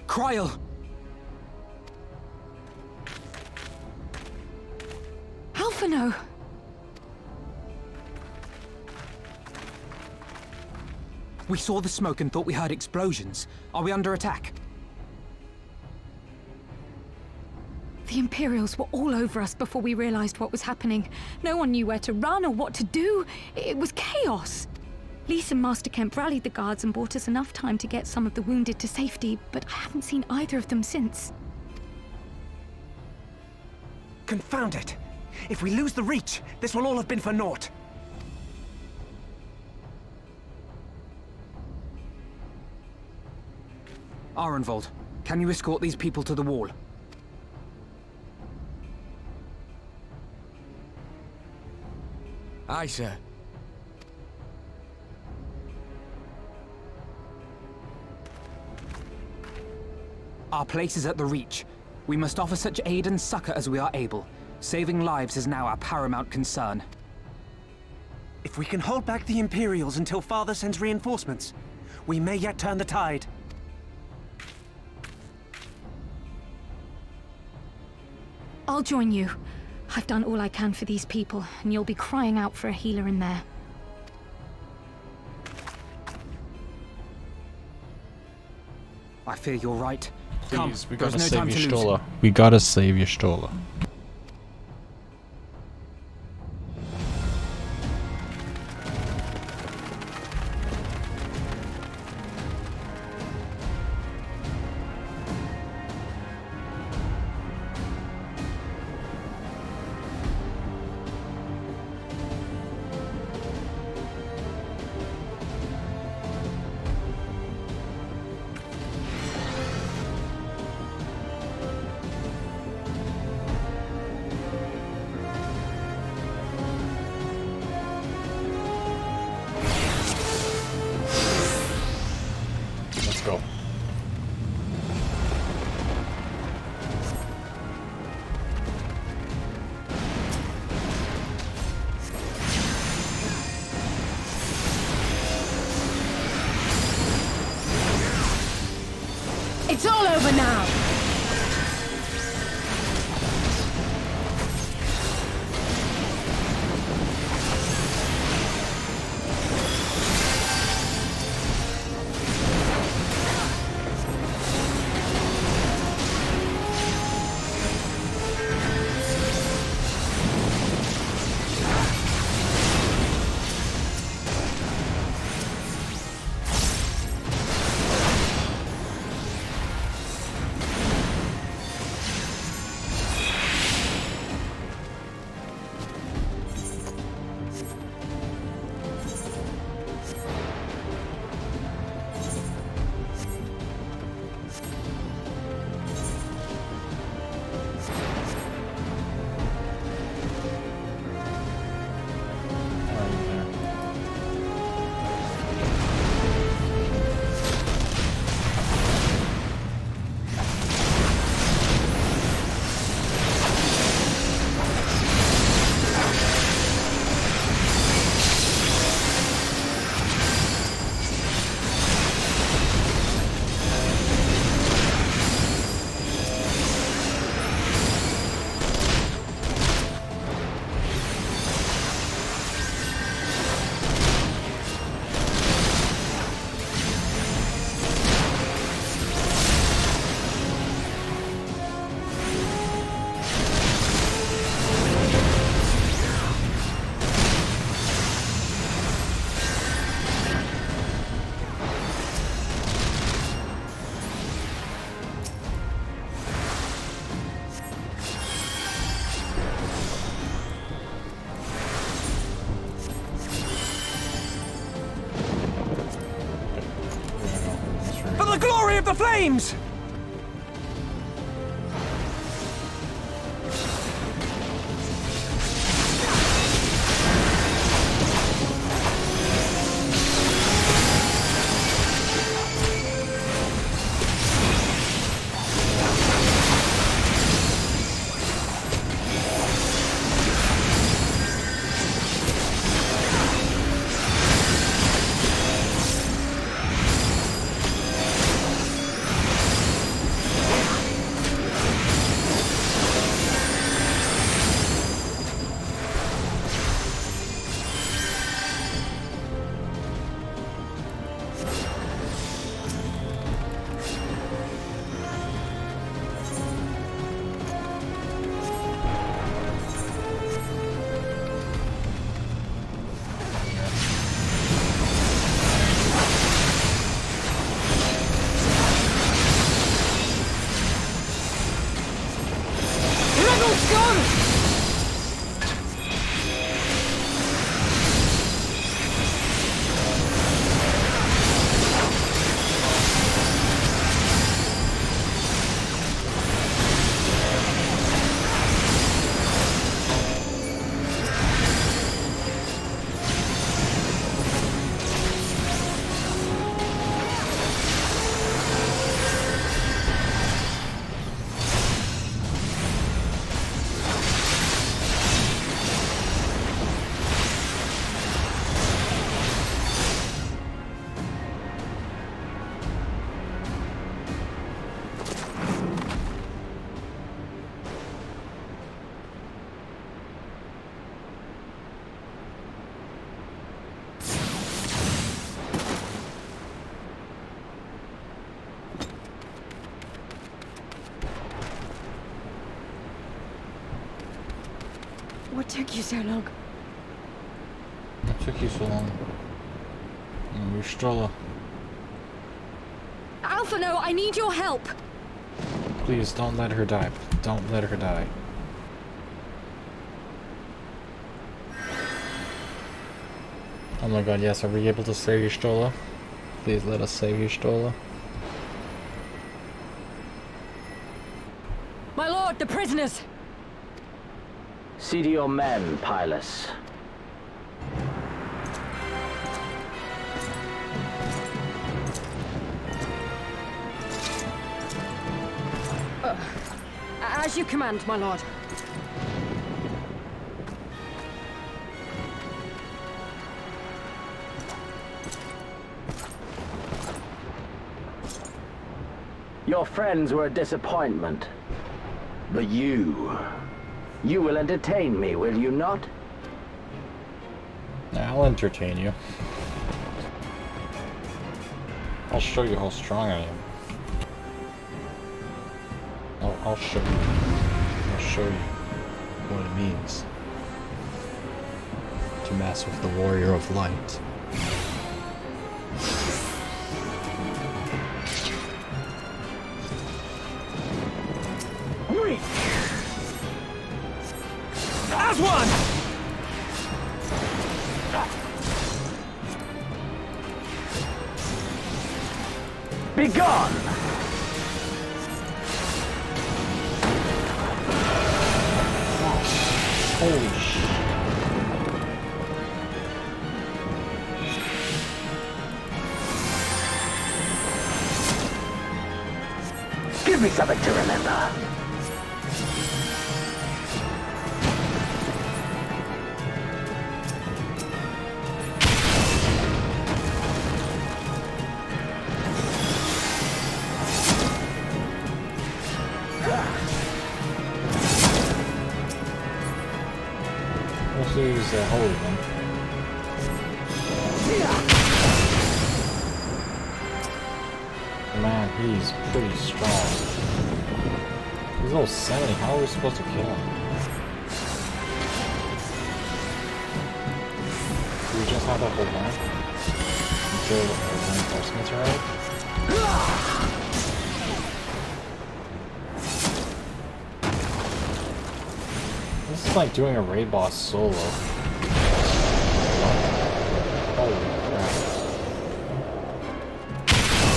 Speaker 5: Cryle!
Speaker 3: Alphino!
Speaker 5: We saw the smoke and thought we heard explosions. Are we under attack?
Speaker 3: The Imperials were all over us before we realized what was happening. No one knew where to run or what to do. It was chaos. Lise and Master Kemp rallied the guards and bought us enough time to get some of the wounded to safety, but I haven't seen either of them since.
Speaker 5: Confound it! If we lose the Reach, this will all have been for naught. Arenvold, can you escort these people to the wall?
Speaker 9: Aye, sir.
Speaker 5: Our place is at the Reach. We must offer such aid and succor as we are able. Saving lives is now our paramount concern. If we can hold back the Imperials until Father sends reinforcements, we may yet turn the tide.
Speaker 3: I'll join you. I've done all I can for these people, and you'll be crying out for a healer in there.
Speaker 11: I fear you're right.
Speaker 1: Please, we
Speaker 11: there's
Speaker 1: gotta
Speaker 11: no
Speaker 1: save
Speaker 11: time to lose.
Speaker 1: Y'shtola. We gotta save Y'shtola. Let's go.
Speaker 4: It's all over now!
Speaker 5: For the glory of the flames!
Speaker 3: took you so long?
Speaker 1: What took you so long? Your stroller.
Speaker 3: Alpha, no, I need your help!
Speaker 1: Please don't let her die. Don't let her die. Oh my god, yes, are we able to save your stroller? Please let us save your stroller.
Speaker 3: My lord, the prisoners!
Speaker 10: See to your men, Pylus.
Speaker 3: As you command, my lord.
Speaker 10: Your friends were a disappointment. But you will entertain me, will you not?
Speaker 1: I'll entertain you. I'll show you how strong I am. I'll show you. I'll show you what it means to mess with the Warrior of Light.
Speaker 5: As one!
Speaker 10: Be gone!
Speaker 1: Holy shit.
Speaker 10: Give me something to remember.
Speaker 1: Use the holy one. Man, he's pretty strong. He's level 70. How are we supposed to kill him? Do we just have to hold on until the reinforcements arrive? This is like doing a raid boss solo. Holy crap.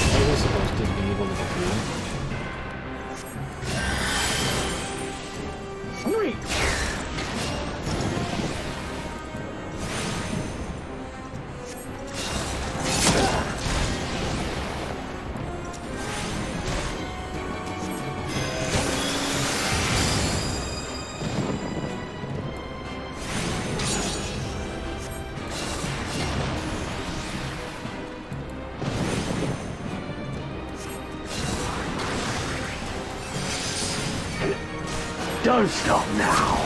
Speaker 1: Are we supposed to be able to defeat him?
Speaker 10: Don't stop now.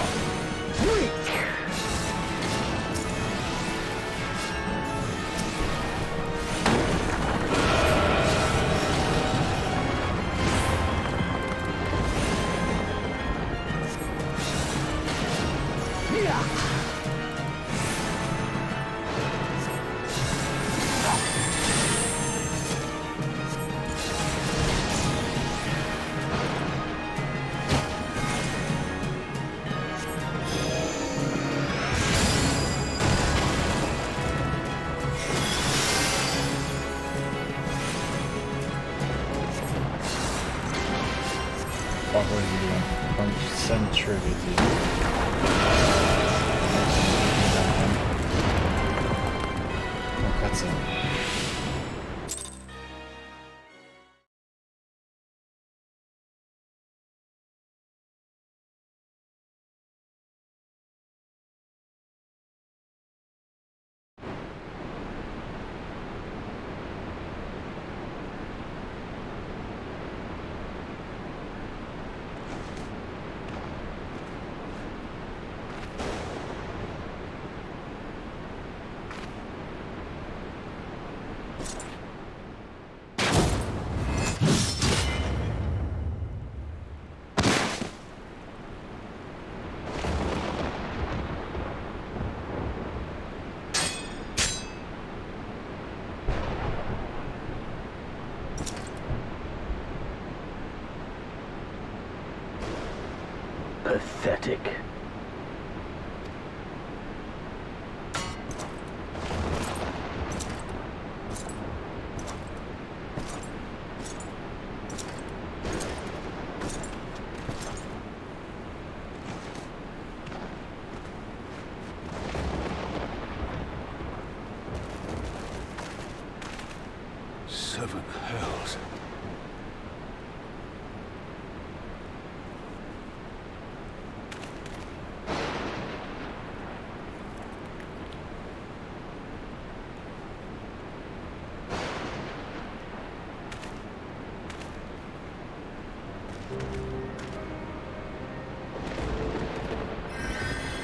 Speaker 1: What was he doing? Concentrity. Oh, cutscene.
Speaker 10: Pathetic.
Speaker 2: Seven hells.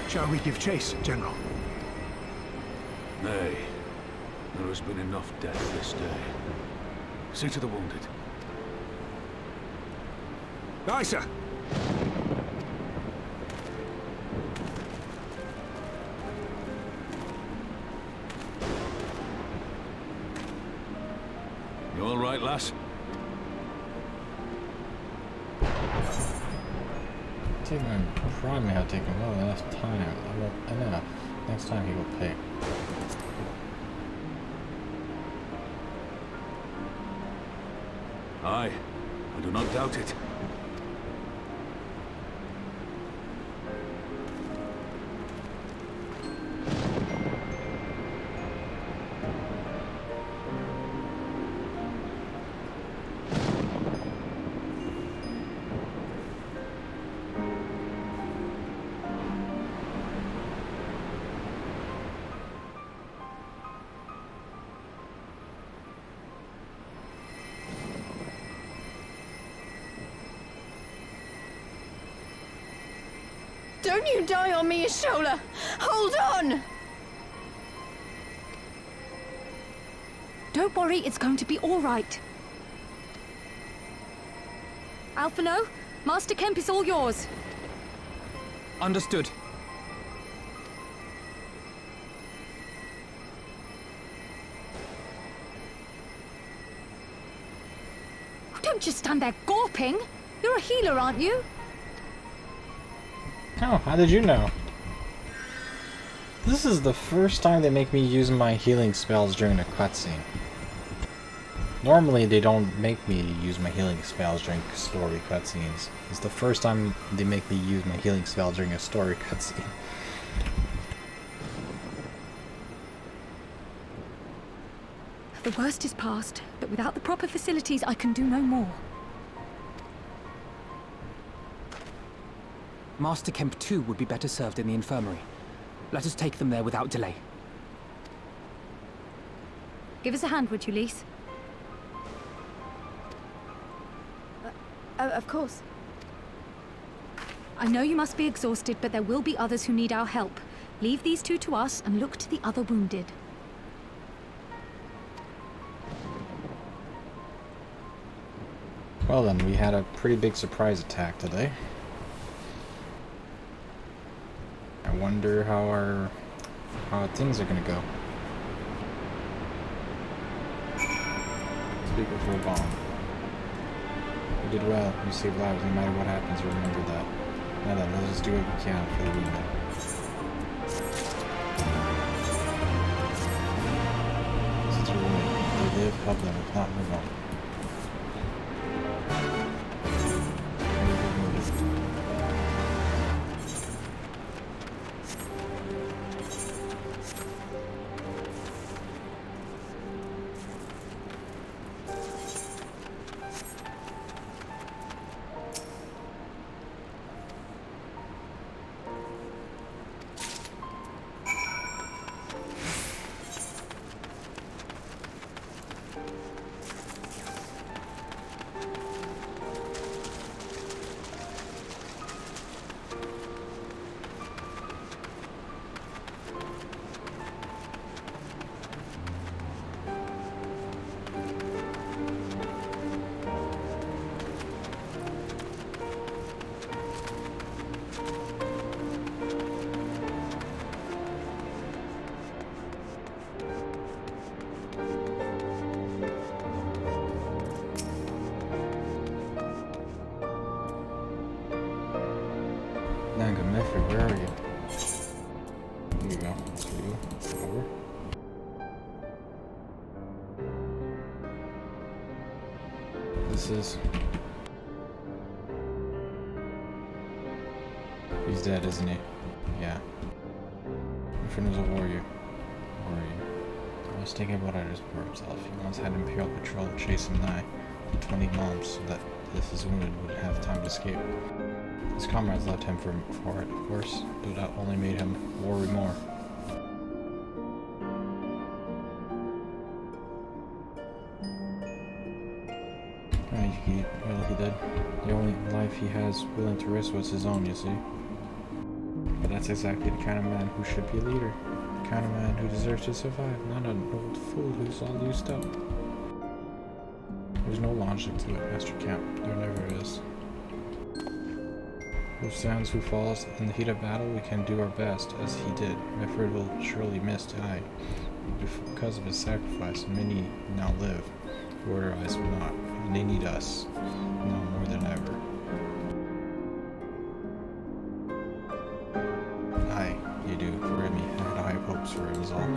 Speaker 11: Shall we give chase, General?
Speaker 2: Nay. There has been enough death this day. See to the wounded.
Speaker 11: Aye, sir.
Speaker 2: You all right, lass?
Speaker 1: Taking him, probably have taken well enough time. Enough. Next time he will pay.
Speaker 2: Aye. I do not doubt it.
Speaker 3: Don't you die on me, Ashola! Hold on! Don't worry, it's going to be all right. Alphino, Master Kemp is all yours.
Speaker 7: Understood.
Speaker 3: Don't just stand there gawping. You're a healer, aren't you?
Speaker 1: Oh, how did you know? This is the first time they make me use my healing spells during a cutscene. Normally they don't make me use my healing spells during story cutscenes. It's the first time they make me use my healing spell during a story cutscene.
Speaker 3: The worst is past, but without the proper facilities, I can do no more.
Speaker 7: Master Kemp too would be better served in the infirmary. Let us take them there without delay.
Speaker 3: Give us a hand, would you, Lise? Of course. I know you must be exhausted, but there will be others who need our help. Leave these two to us and look to the other wounded.
Speaker 1: Well then, we had a pretty big surprise attack today. I wonder how things are gonna go. Speaker full bomb. You did well. You saved lives no matter what happens. Remember that. Now then, let's just do what we can for the wounded. Since you're wounded, if they live, help them. If not, move on. Nanga Method, where are you? There you go. That's for you. Over. This is... He's dead, isn't he? Yeah. My friend was a warrior. I was thinking about it for himself. He once had Imperial Patrol chase him nigh for 20 months so that if his wounded would have time to escape. His comrades left him for it, of course, but that only made him worry more. He did. The only life he has willing to risk was his own, you see. But that's exactly the kind of man who should be a leader. The kind of man who deserves to survive, not an old fool who's all used up. There's no logic to it, Master Camp. There never is. Who stands, who falls, in the heat of battle, we can do our best, as he did. Mifford will surely miss die. Because of his sacrifice, many now live. The Order eyes will not, and they need us, now more than ever. Aye, you do, forgive me. I had high hopes for him, is all.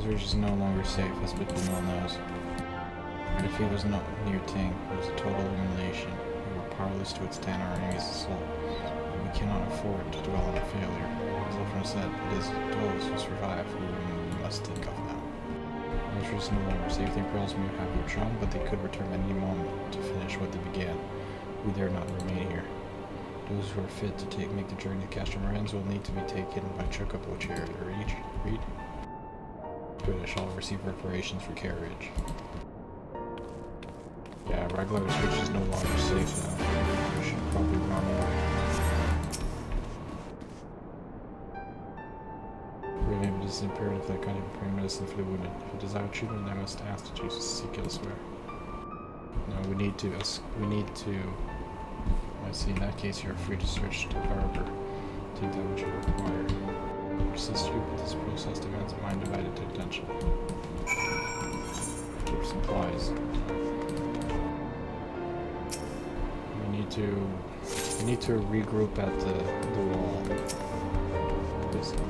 Speaker 1: Ridge is no longer safe, as Bitcoin well knows. Our defeat was not near Ting, it was a total elimination. We were powerless to withstand our enemy's assault, and we cannot afford to dwell on our failure. As Wolfram said, it is those who survive who we must think of now. Our Ridge is no longer safe. The Imperials may have withdrawn, but they could return at any moment to finish what they began. We dare not remain here. Those who are fit to make the journey to Cactuar will need to be taken by Chocobo chariot or Reed. Good, I shall receive reparations for carriage. Yeah, Regular's Ridge is no longer safe now. We should probably run away. Really, it is imperative that kind of bring medicine for the wounded. If you desire treatment, I must ask that you seek elsewhere. No, we need to. I see, in that case, you are free to search the harbor. Take that which you require. Assist you, but this process demands a mind-divided attention. Keep supplies. We need to regroup at the wall. Basically.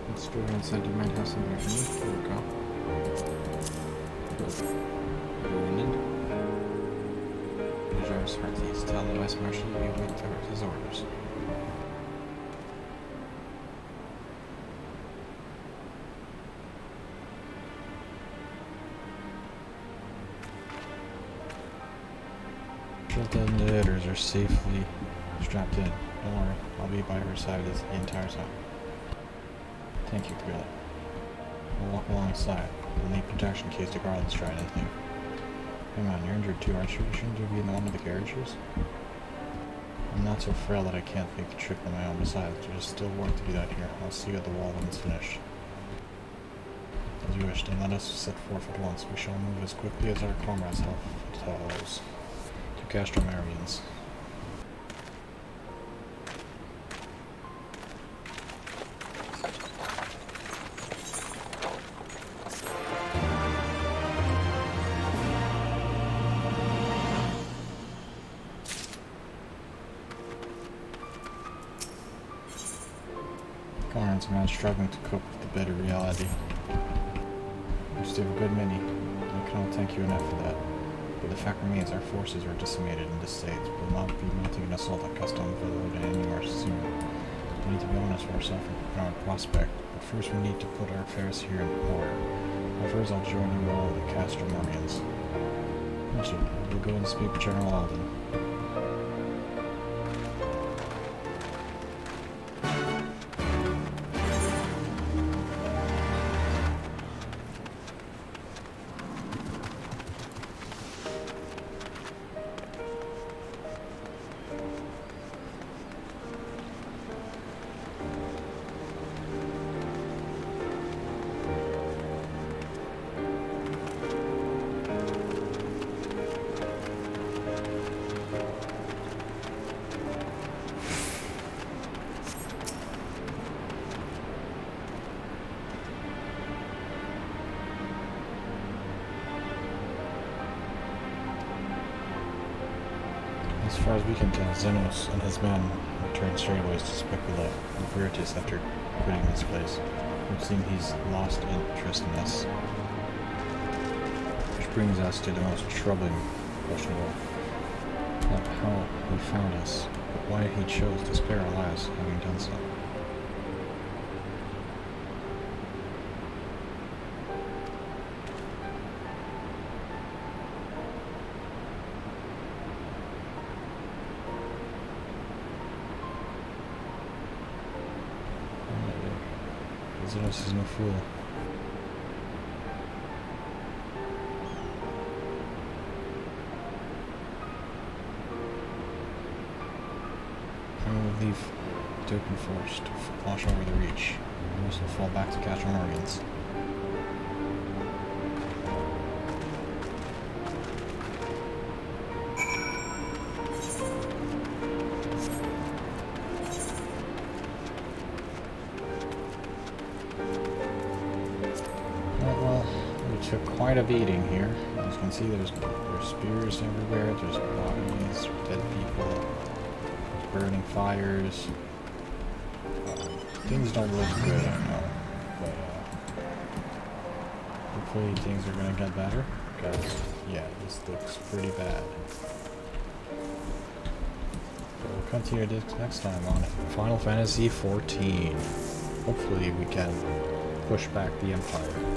Speaker 1: Let's go inside. You might have something for me. There we go. Wounded. Jarvis Hearthies. Tell the Vice Marshal we await his orders. The letters are safely strapped in. Don't worry, I'll be by her side the entire time. Thank you, Gorilla. We'll walk alongside. We'll need protection in case the guards try anything. Hey man, you're injured too, aren't you? Shouldn't you be in one of the carriages? I'm not so frail that I can't make the trip on my own. Besides, there's still work to be done here. I'll see you at the wall when it's finished. As you wish, then let us set forth at once. We shall move as quickly as our comrades have tells. To Cactuar. Comrades, man, struggling to cope with the bitter reality. We still have a good many. I cannot thank you enough for that. But the fact remains our forces are decimated in this state. We will not be mounting an assault on Custom Village anywhere soon. We need to be honest with ourselves and our prospect. But first we need to put our affairs here in order. Afterwards I'll join you all the Cactuar. We'll go and speak with General Alden. As far as we can tell, Xenos and his men returned straightaways to Specula and Veritas after quitting this place. It would seem he's lost interest in us. Which brings us to the most troubling question of all. Not how he found us, but why he chose to spare our lives having done so. Xenos is no fool. I will leave the open force to wash over the Reach. Most will fall back to Cactuar organs. Well, we took quite a beating here. As you can see, there's spears everywhere, there's bodies, dead people, there's burning fires. Things don't look good, I know, but hopefully things are gonna get better, because, yeah, this looks pretty bad. But we'll continue this next time on Final Fantasy XIV. Hopefully we can push back the Empire.